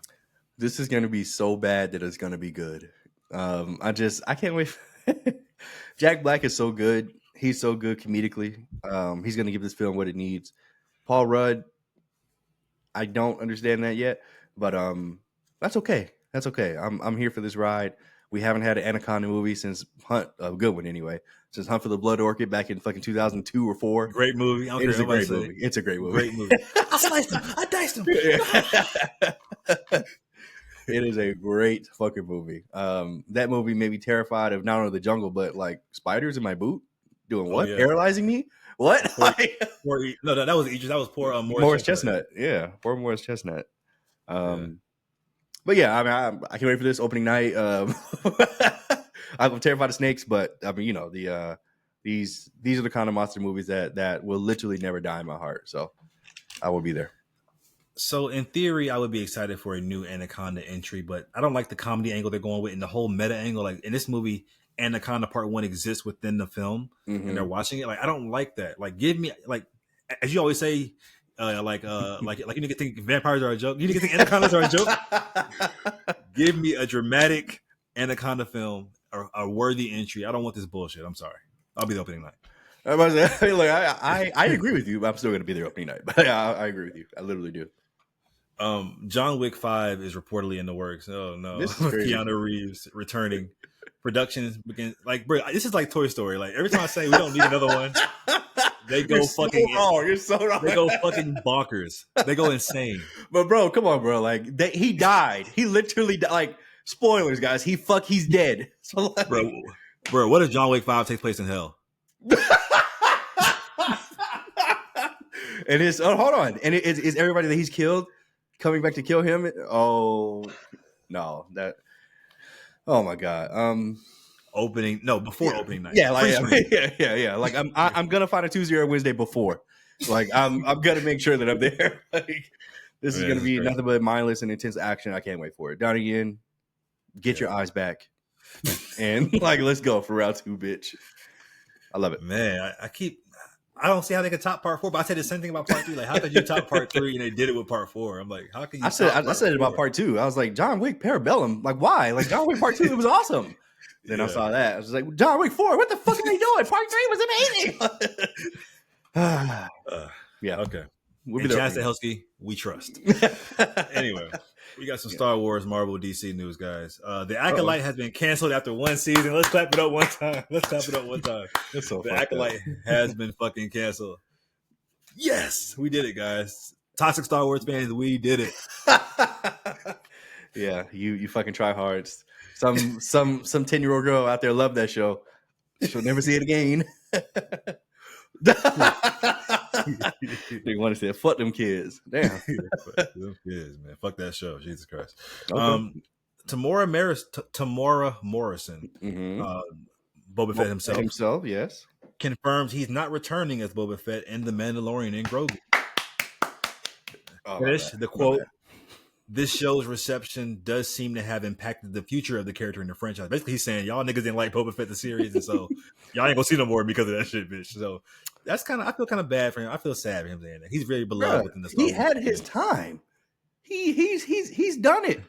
this is going to be so bad that it's going to be good. I can't wait. Jack Black is so good. He's so good comedically. He's going to give this film what it needs. Paul Rudd, I don't understand that yet, but that's okay. That's okay. I'm here for this ride. We haven't had an Anaconda movie since Hunt, a good one anyway, since Hunt for the Blood Orchid back in fucking 2002 or 4. Great movie. It is a great movie. It's a great movie. Great movie. I sliced him. I diced him. It is a great fucking movie. That movie made me terrified of not only the jungle, but like spiders in my boot. Doing what? Yeah. Paralyzing me? What? No, that was Idris. That was poor Morris Chestnut. Yeah, poor Morris Chestnut. But yeah, I mean, I can't wait for this opening night. I'm terrified of snakes, but I mean, these are the kind of monster movies that will literally never die in my heart. So I will be there. So in theory, I would be excited for a new Anaconda entry, but I don't like the comedy angle they're going with and the whole meta angle. Like in this movie, Anaconda Part 1 exists within the film, and they're watching it. Like I don't like that. Like give me, like as you always say, like you nigga think vampires are a joke. You nigga think anacondas are a joke. Give me a dramatic Anaconda film or a worthy entry. I don't want this bullshit. I'm sorry. I'll be the opening night. I agree with you, but I'm still going to be there opening night. But I agree with you. I literally do. John Wick 5 is reportedly in the works. Oh no, Keanu Reeves returning. Production begins. Like, bro, this is like Toy Story. Like every time I say we don't need another one, they go fucking wrong. You're so wrong. They go fucking bonkers. They go insane. But bro, come on, bro. Like he died. He literally died. Like spoilers, guys. He's dead. So like, bro, what if John Wick 5 takes place in hell? And it's hold on. And is everybody that he's killed coming back to kill him? Oh no, that. Oh my god. Before opening night. Yeah, like yeah. Like I'm gonna find a Tuesday or Wednesday before. Like I'm gonna make sure that I'm there. Like this is gonna be nothing but mindless and intense action. I can't wait for it. Down again, get your eyes back, and like let's go for round 2, bitch. I love it, man. I don't see how they could top part 4, but I said the same thing about part 3. Like, how could you top part 3 and they did it with part 4? I'm like, how can you? I said it about part 2. I was like, John Wick Parabellum. Like, why? Like John Wick part 2, it was awesome. Then I saw that. I was like, John Wick 4, what the fuck are they doing? Part 3 was amazing. Yeah. Okay. We'll be there. Chad Stahelski, we trust. Anyway, we got some Star Wars, Marvel, DC news, guys. The Acolyte has been canceled after 1 season. Let's clap it up one time. That's so the Acolyte has been fucking canceled. Yes, we did it, guys. Toxic Star Wars fans, we did it. Yeah, you fucking try hards. Some 10-year-old girl out there loved that show. She'll never see it again. They want to say, fuck them kids. Damn. Fuck them kids, man. Fuck that show. Jesus Christ. Okay. Tamora Morrison, Boba Fett himself, yes, confirms he's not returning as Boba Fett in The Mandalorian and Grogu. Finish the quote. This show's reception does seem to have impacted the future of the character in the franchise. Basically, he's saying y'all niggas didn't like Boba Fett the series, and so y'all ain't gonna see no more because of that shit, bitch. So that's I feel kind of bad for him. I feel sad for him saying that. He's very beloved within the Star Wars. He had his time. He's done it.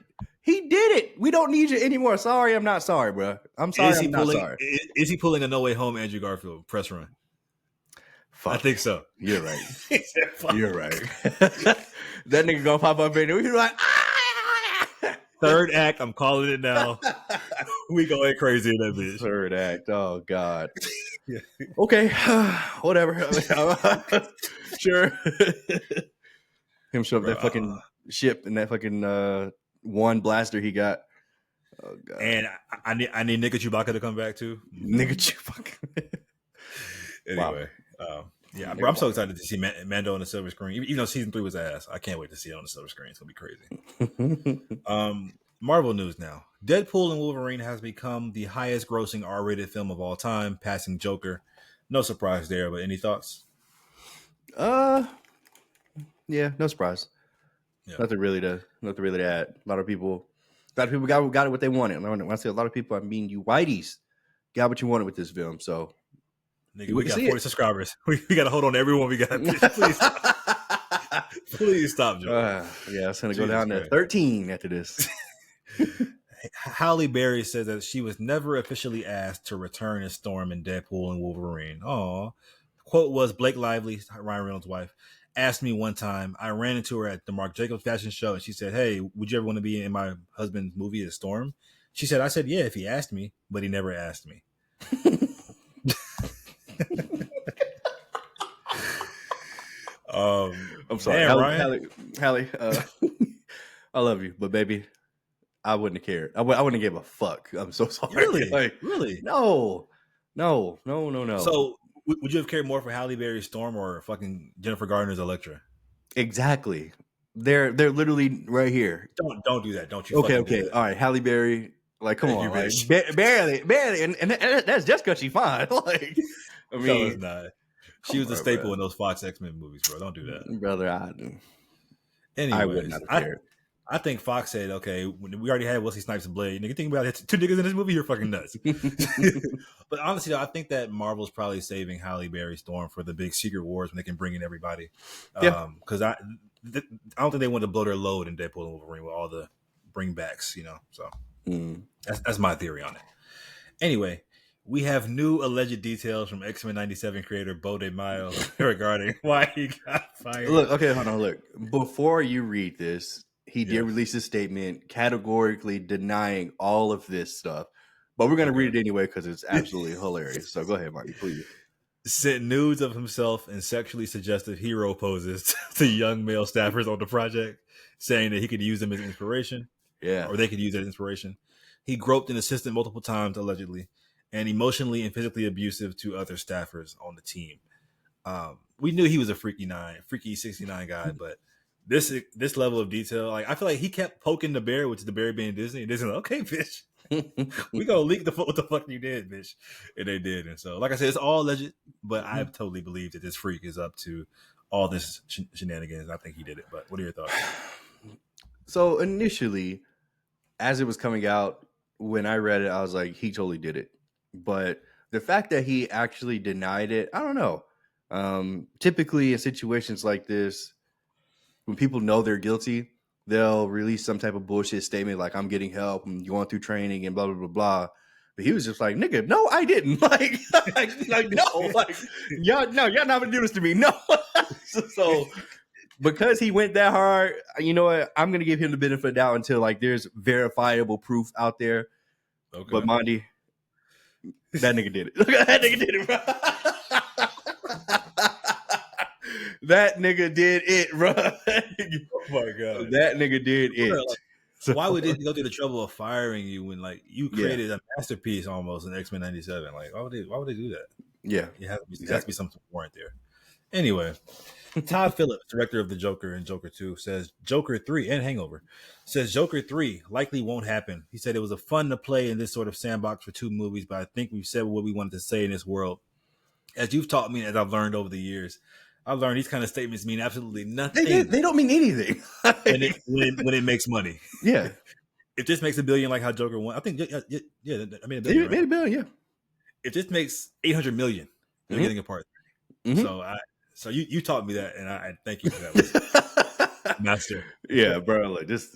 He did it. We don't need you anymore. Sorry, I'm not sorry, bro. I'm sorry. I'm not sorry. Is he pulling a No Way Home Andrew Garfield press run? Fuck. I think so. You're right. You're right. That nigga gonna pop up in there. He's like, third act. I'm calling it now. We going crazy in that bitch. Third act. Oh God. Okay. Whatever. Sure. Him show up that fucking ship and that fucking one blaster he got. Oh God. And I need Nigga Chewbacca to come back too. Nigga Chewbacca. Anyway. Wow. Yeah, bro, I'm so excited to see Mando on the silver screen. Even though season 3 was ass, I can't wait to see it on the silver screen. It's gonna be crazy. Marvel news now. Deadpool and Wolverine has become the highest grossing R-rated film of all time, passing Joker. No surprise there, but any thoughts? Yeah, no surprise. Yeah. Nothing really to add. A lot of people got it what they wanted. When I say a lot of people, I mean you whiteys got what you wanted with this film. So nigga, we got 40 subscribers. We got to hold on to everyone we got. Please stop. Please stop, Joe. Yeah, it's going to go down to 13 after this. Halle Berry says that she was never officially asked to return as Storm in Deadpool and Wolverine. Aw. Quote was, Blake Lively, Ryan Reynolds' wife, asked me one time. I ran into her at the Marc Jacobs fashion show, and she said, hey, would you ever want to be in my husband's movie as Storm? She said, I said, yeah, if he asked me, but he never asked me. I'm sorry, Halle, I love you, but baby, I wouldn't have cared. I wouldn't have gave a fuck. I'm so sorry. Really? Really? No. So, would you have cared more for Halle Berry's Storm or fucking Jennifer Garner's Elektra? Exactly. They're literally right here. Don't do that. Don't you? Okay. All right, Halle Berry. Like, come on, like, barely, and that's just because she's fine. Like, I mean, no, it's not. She was a staple in those Fox X-Men movies, bro. Don't do that, brother. I would not have cared. I think Fox said, okay, we already had Wesley Snipes and Blade. Nigga, think about it. 2 niggas in this movie, you're fucking nuts. But honestly, though, I think that Marvel's probably saving Halle Berry Storm for the big Secret Wars when they can bring in everybody. Because I don't think they want to blow their load in Deadpool and Wolverine with all the bringbacks, you know. So that's my theory on it. Anyway, we have new alleged details from X-Men 97 creator Bode Mile regarding why he got fired. Look, okay, hold on. Look, before you read this, he did release a statement categorically denying all of this stuff. But we're going to read it anyway because it's absolutely hilarious. So go ahead, Marty, please. Sent nudes of himself in sexually suggestive hero poses to young male staffers on the project, saying that he could use them as inspiration. Yeah. Or they could use it as inspiration. He groped an assistant multiple times, allegedly, and emotionally and physically abusive to other staffers on the team. We knew he was a freaky 69 guy, but this level of detail, like I feel like he kept poking the bear, which is the bear being Disney. And Disney's like, okay, bitch, we gonna leak what the fuck you did, bitch, and they did. And so, like I said, it's all alleged, but I totally believe that this freak is up to all this shenanigans. I think he did it. But what are your thoughts? So initially, as it was coming out, when I read it, I was like, he totally did it. But the fact that he actually denied it, I don't know. Typically in situations like this, when people know they're guilty, they'll release some type of bullshit statement like, I'm getting help, I'm going through training and blah, blah, blah, blah. But he was just like, nigga, no, I didn't. Like no, like, y'all not gonna do this to me. No. so because he went that hard, you know what? I'm gonna give him the benefit of the doubt until like there's verifiable proof out there. Okay. But Monty, that nigga did it. That nigga did it, bro. That nigga did it, bro. Oh my god, that nigga did it. Like, so, why would they go through the trouble of firing you when like you created a masterpiece almost in X-Men 97? Like, why would they do that? Yeah, There has to be some warrant there. Anyway, Todd Phillips, director of The Joker and Joker 2, says Joker 3 and Hangover says Joker 3 likely won't happen. He said it was a fun to play in this sort of sandbox for 2 movies, but I think we've said what we wanted to say in this world. As you've taught me, as I've learned over the years, I've learned these kind of statements mean absolutely nothing. They don't mean anything. when it makes money. Yeah. If this makes $1 billion like how Joker won, I think, yeah, I mean, $1 billion, It made $1 billion, yeah. If this makes $800 million, they're getting a part. So you taught me that, and I thank you for that, master. Yeah, bro. Like just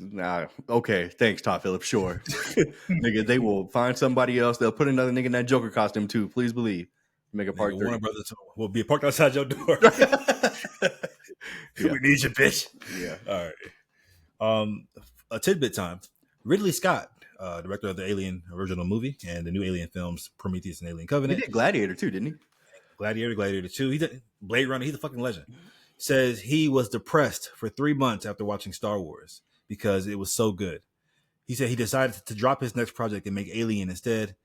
okay. Thanks, Todd Phillips. Sure, nigga. They will find somebody else. They'll put another nigga in that Joker costume too. Please believe. Make a part. Warner Brothers will be parked outside your door. We need you, bitch. Yeah. All right. A tidbit time. Ridley Scott, director of the Alien original movie and the new Alien films, Prometheus and Alien Covenant. He did Gladiator too, didn't he? Gladiator 2. He did Blade Runner. He's a fucking legend. Says he was depressed for 3 months after watching Star Wars because it was so good. He said he decided to drop his next project and make Alien instead.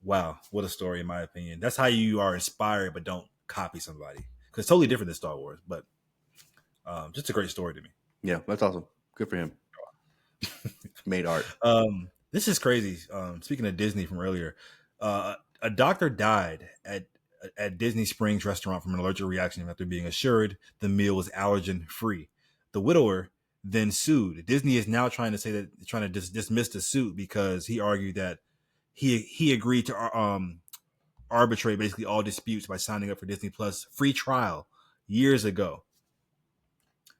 Wow, what a story, in my opinion. That's how you are inspired, but don't copy somebody. Because it's totally different than Star Wars, but just a great story to me. Yeah, that's awesome. Good for him. Made art. This is crazy. Speaking of Disney from earlier, a doctor died at Disney Springs restaurant from an allergic reaction after being assured the meal was allergen free. The widower then sued. Disney is now trying to dismiss the suit because he argued that he agreed to arbitrate basically all disputes by signing up for Disney Plus free trial years ago.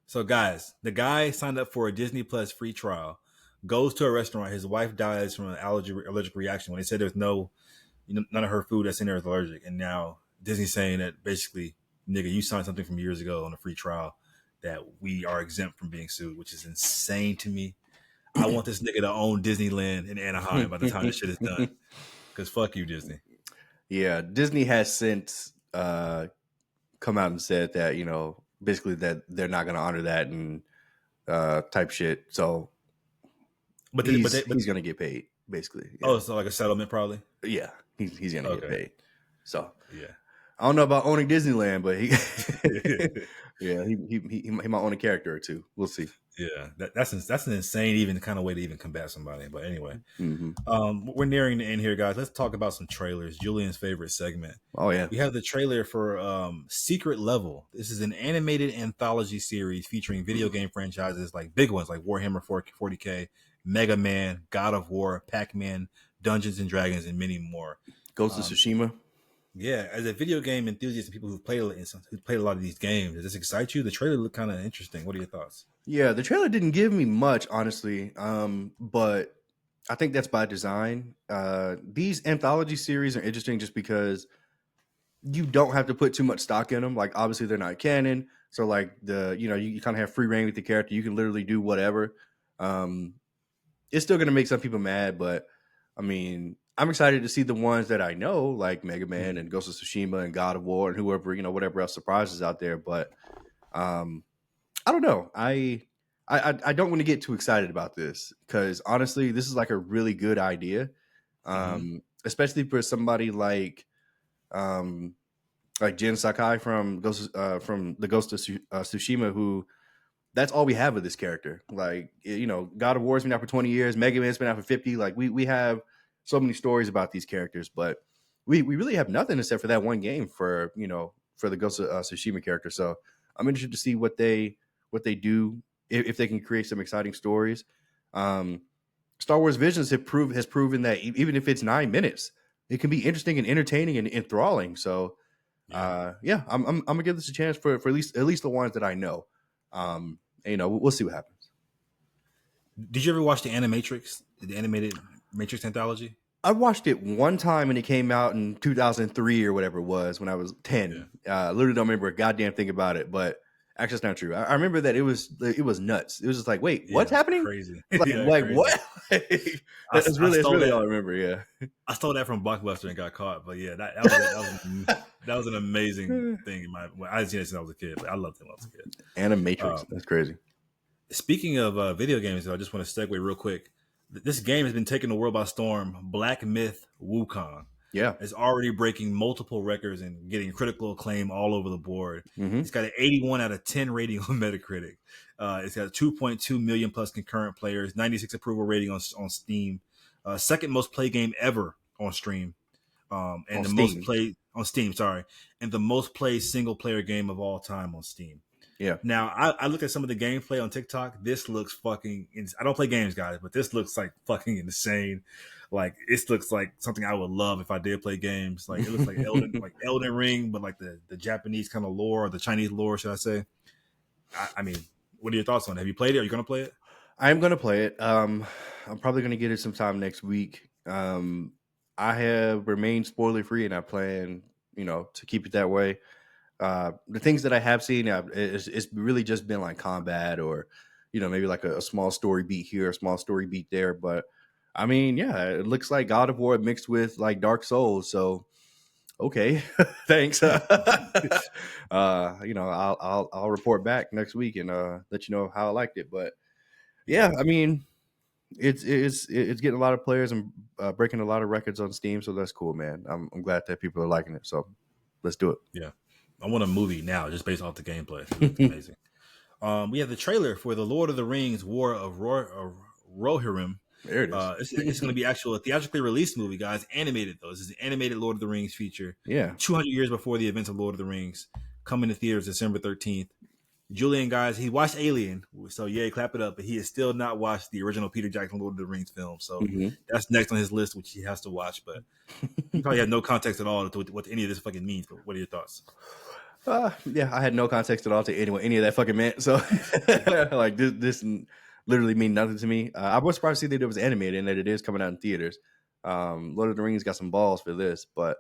So guys, the guy signed up for a Disney Plus free trial, goes to a restaurant. His wife dies from an allergic reaction when they said there's none of her food that's in there is allergic. And now Disney's saying that basically, nigga, you signed something from years ago on a free trial that we are exempt from being sued, which is insane to me. I want this nigga to own Disneyland in Anaheim by the time this shit is done. Because fuck you, Disney. Yeah, Disney has since come out and said that, basically that they're not going to honor that and type shit. So but he's going to get paid, basically. Yeah. Oh, so like a settlement probably? Yeah, he's going to get paid. So yeah. I don't know about owning Disneyland, but he might own a character or two. We'll see. Yeah, that's an insane even kind of way to even combat somebody. But anyway, we're nearing the end here, guys. Let's talk about some trailers. Julian's favorite segment. Oh yeah, we have the trailer for Secret Level. This is an animated anthology series featuring video game franchises like big ones like Warhammer 40K, Mega Man, God of War, Pac-Man, Dungeons and Dragons, and many more. Ghost of Tsushima. Yeah, as a video game enthusiast and people who've played a lot of these games, does this excite you? The trailer looked kind of interesting. What are your thoughts? Yeah, the trailer didn't give me much, honestly, but I think that's by design. These anthology series are interesting just because you don't have to put too much stock in them. Like, obviously, they're not canon, so like you kind of have free reign with the character. You can literally do whatever. It's still gonna make some people mad, but I mean, I'm excited to see the ones that I know, like Mega Man and Ghost of Tsushima and God of War and whoever, whatever else surprises out there. But I don't know. I don't want to get too excited about this because honestly, this is like a really good idea, especially for somebody like Jin Sakai from the Ghost of Tsushima, who that's all we have of this character. Like, God of War's been out for 20 years, Mega Man's been out for 50. Like, we have so many stories about these characters, but we really have nothing except for that one game for the Ghost of Tsushima character. So I'm interested to see what they do if they can create some exciting stories. Star Wars Visions has proven that even if it's 9 minutes, it can be interesting and entertaining and enthralling. So I'm gonna give this a chance for at least the ones that I know. We'll see what happens. Did you ever watch the Animatrix, the animated Matrix anthology? I watched it one time and it came out in 2003 or whatever it was when I was 10. I literally don't remember a goddamn thing about it, but actually it's not true. I remember that it was nuts. It was just like, wait, what's happening? Crazy. Like crazy. What? That's really all I remember. Yeah. I stole that from Blockbuster and got caught, but yeah, that was an amazing thing. I didn't see it since I was a kid, but I loved it when I was a kid. Animatrix. That's crazy. Speaking of video games, I just want to segue real quick. This game has been taking the world by storm. Black Myth Wukong. Yeah. It's already breaking multiple records and getting critical acclaim all over the board. Mm-hmm. It's got an 81 out of 10 rating on Metacritic. It's got 2.2 million plus concurrent players, 96 approval rating on Steam. Second most played game ever on stream. And On the most Steam. played on Steam, sorry. And the most played single player game of all time on Steam. Yeah. Now, I looked at some of the gameplay on TikTok. This looks fucking I don't play games, guys, but this looks like fucking insane. Like, this looks like something I would love if I did play games. Like, it looks like Elden Ring, but like the Japanese kind of lore, or the Chinese lore, should I say. I mean, what are your thoughts on it? Have you played it? Are you going to play it? I'm going to play it. I'm probably going to get it sometime next week. I have remained spoiler free, and I plan, to keep it that way. The things that I have seen, it's really just been like combat, or maybe like a small story beat here, a small story beat there. But I mean, yeah, it looks like God of War mixed with like Dark Souls. So okay, thanks. I'll report back next week and let you know how I liked it. But yeah, I mean, it's getting a lot of players and breaking a lot of records on Steam. So that's cool, man. I'm glad that people are liking it. So let's do it. Yeah. I want a movie now, just based off the gameplay. It's amazing. We have the trailer for the Lord of the Rings: War of Rohirrim. There it is. It's going to be actual theatrically released movie, guys. Animated though. This is an animated Lord of the Rings feature. Yeah. 200 years before the events of Lord of the Rings, coming to theaters December 13th. Julian, guys, he watched Alien, so yay, clap it up. But he has still not watched the original Peter Jackson Lord of the Rings film, so that's next on his list, which he has to watch. But he probably had no context at all to what any of this fucking means. But what are your thoughts? Yeah, I had no context at all to any of that fucking meant. So, like, this literally mean nothing to me. I was surprised to see that it was animated and that it is coming out in theaters. Lord of the Rings got some balls for this, but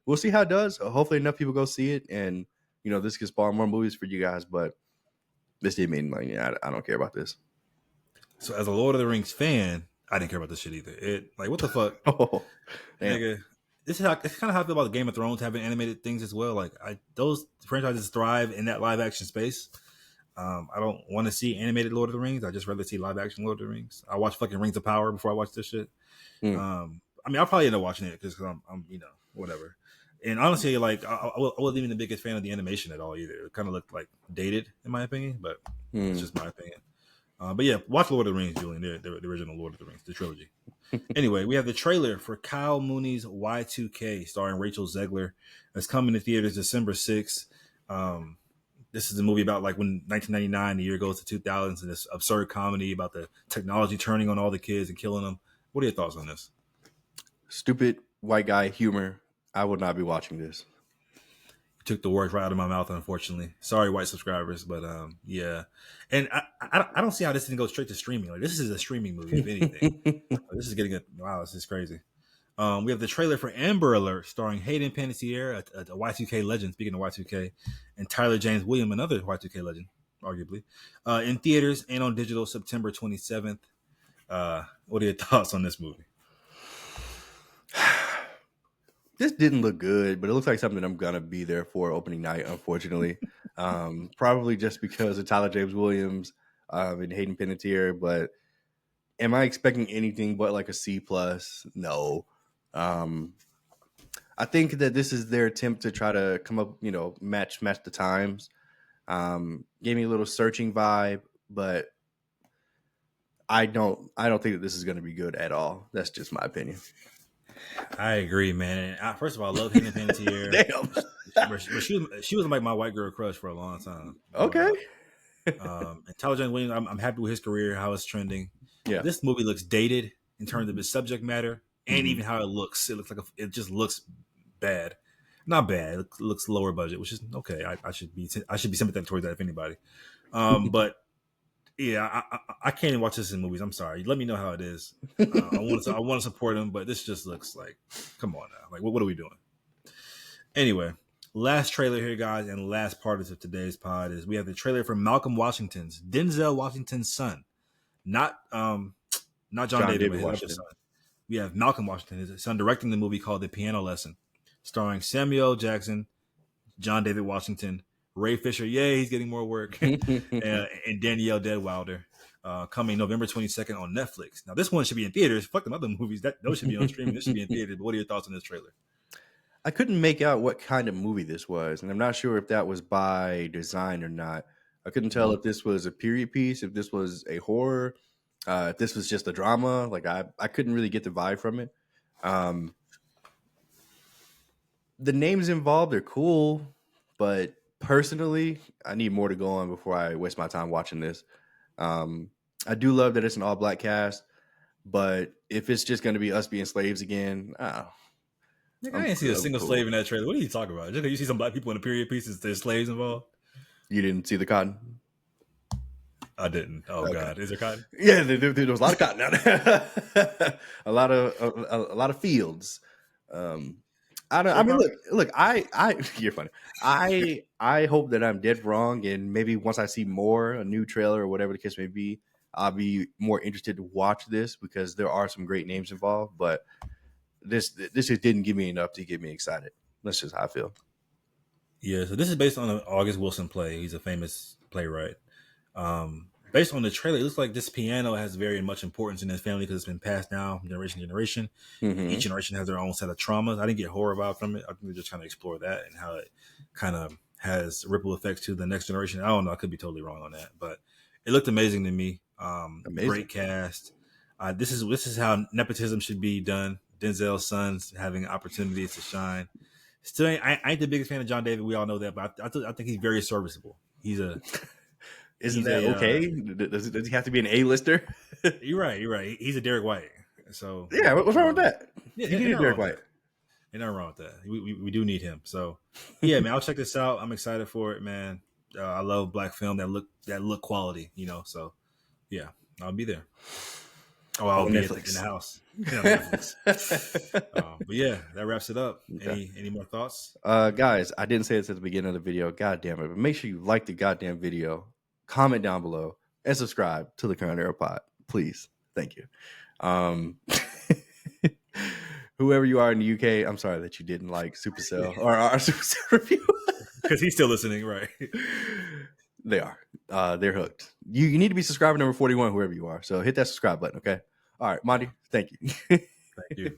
we'll see how it does. Hopefully, enough people go see it, and this can spawn more movies for you guys. But this didn't mean like, I don't care about this. So, as a Lord of the Rings fan, I didn't care about this shit either. What the fuck, nigga. It's kind of how I feel about Game of Thrones having animated things as well. Like, those franchises thrive in that live action space. I don't want to see animated Lord of the Rings. I just rather see live action Lord of the Rings. I watch fucking Rings of Power before I watch this shit. I mean, I'll probably end up watching it because I'm whatever. And honestly, like I wasn't even the biggest fan of the animation at all either. It kind of looked like dated in my opinion, but it's just my opinion. But yeah, watch Lord of the Rings, Julian. The original Lord of the Rings, the trilogy. Anyway, we have the trailer for Kyle Mooney's Y2K, starring Rachel Zegler. That's coming to theaters December 6th. This is a movie about like when 1999, the year goes to 2000s, and this absurd comedy about the technology turning on all the kids and killing them. What are your thoughts on this? Stupid white guy humor. I would not be watching this. You took the words right out of my mouth, unfortunately. Sorry, white subscribers, but yeah. And I don't see how this didn't go straight to streaming. Like, this is a streaming movie, if anything. This is getting wow, this is crazy. We have the trailer for Amber Alert, starring Hayden Panettiere, a Y2K legend, speaking of Y2K, and Tyler James Williams, another Y2K legend, arguably, in theaters and on digital September 27th. What are your thoughts on this movie? This didn't look good, but it looks like something I'm going to be there for opening night, unfortunately. Probably just because of Tyler James Williams and Hayden Panettiere, but am I expecting anything but like a C+? No. I think that this is their attempt to try to come up, match the times. Gave me a little searching vibe, but I don't think that this is going to be good at all. That's just my opinion. I agree, man. First of all, I love Hayden Panettiere. Damn. she was like my white girl crush for a long time. Okay. And Tyler James Williams, I'm happy with his career, how it's trending. Yeah. This movie looks dated in terms of its subject matter and even how it looks. It looks like it just looks bad. Not bad. It looks lower budget, which is okay. I should be sympathetic towards that if anybody. But yeah, I can't even watch this in movies. I'm sorry. Let me know how it is. I want to support him, but this just looks like, come on now. Like, what are we doing? Anyway, last trailer here, guys, and last part of today's pod is we have the trailer for Malcolm Washington's Denzel Washington's son, not John David, but his other son. We have Malcolm Washington, his son, directing the movie called The Piano Lesson, starring Samuel L. Jackson, John David Washington, Ray Fisher, yay, he's getting more work, and Danielle Deadwilder, coming November 22nd on Netflix. Now, this one should be in theaters. Fuck them other movies. Those should be on streaming. This should be in theaters. But what are your thoughts on this trailer? I couldn't make out what kind of movie this was, and I'm not sure if that was by design or not. I couldn't tell Mhm. if this was a period piece, if this was a horror, if this was just a drama. Like I couldn't really get the vibe from it. Um, the names involved are cool, but personally, I need more to go on before I waste my time watching this. Um, I do love that it's an all black cast, but if it's just going to be us being slaves again, Nigga, I didn't see a I'm single slave cool. in that trailer. What are you talking about? Just 'cause you see some black people in the period pieces, there's slaves involved. You didn't see the cotton? I didn't. Oh Okay. God, is there cotton? Yeah, there was a lot of cotton out there. A lot of fields. I don't. I Straight mean, farmers? look. You're funny. I hope that I'm dead wrong, and maybe once I see more, a new trailer or whatever the case may be, I'll be more interested to watch this because there are some great names involved. But this just didn't give me enough to get me excited. That's just how I feel. Yeah. So this is based on an August Wilson play. He's a famous playwright. Based on the trailer, it looks like this piano has very much importance in his family because it's been passed down from generation to generation. Each Mm-hmm. generation has their own set of traumas. I didn't get horror vibe from it. I think they're just trying to explore that and how it kind of has ripple effects to the next generation. I don't know. I could be totally wrong on that, but it looked amazing to me. Amazing. Great cast. This is how nepotism should be done. Denzel's sons having opportunities to shine. Still, I ain't the biggest fan of John David. We all know that, but I think he's very serviceable. Isn't He's that a okay? Does he have to be an A-lister? You're right. You're right. He's a Derek White. So Yeah, what's wrong with that? yeah, He ain't needed nothing wrong Derek with White. that. Ain't nothing wrong with that. We do need him. So yeah, man, I'll check this out. I'm excited for it, man. I love black film that look quality. So yeah, I'll be there. Oh, I'll On be in the Netflix. house. Yeah, on Netflix. But yeah, that wraps it up. Okay. Any more thoughts? Guys, I didn't say this at the beginning of the video. God damn it. But make sure you like the goddamn video, comment down below, and subscribe to the Current Era Pod. Please. Thank you. Um, whoever you are in the UK, I'm sorry that you didn't like Supercell or our Supercell review. Because he's still listening, right? They are. They're hooked. You need to be subscriber number 41, whoever you are. So hit that subscribe button, okay? All right, Monty, thank you. Thank you.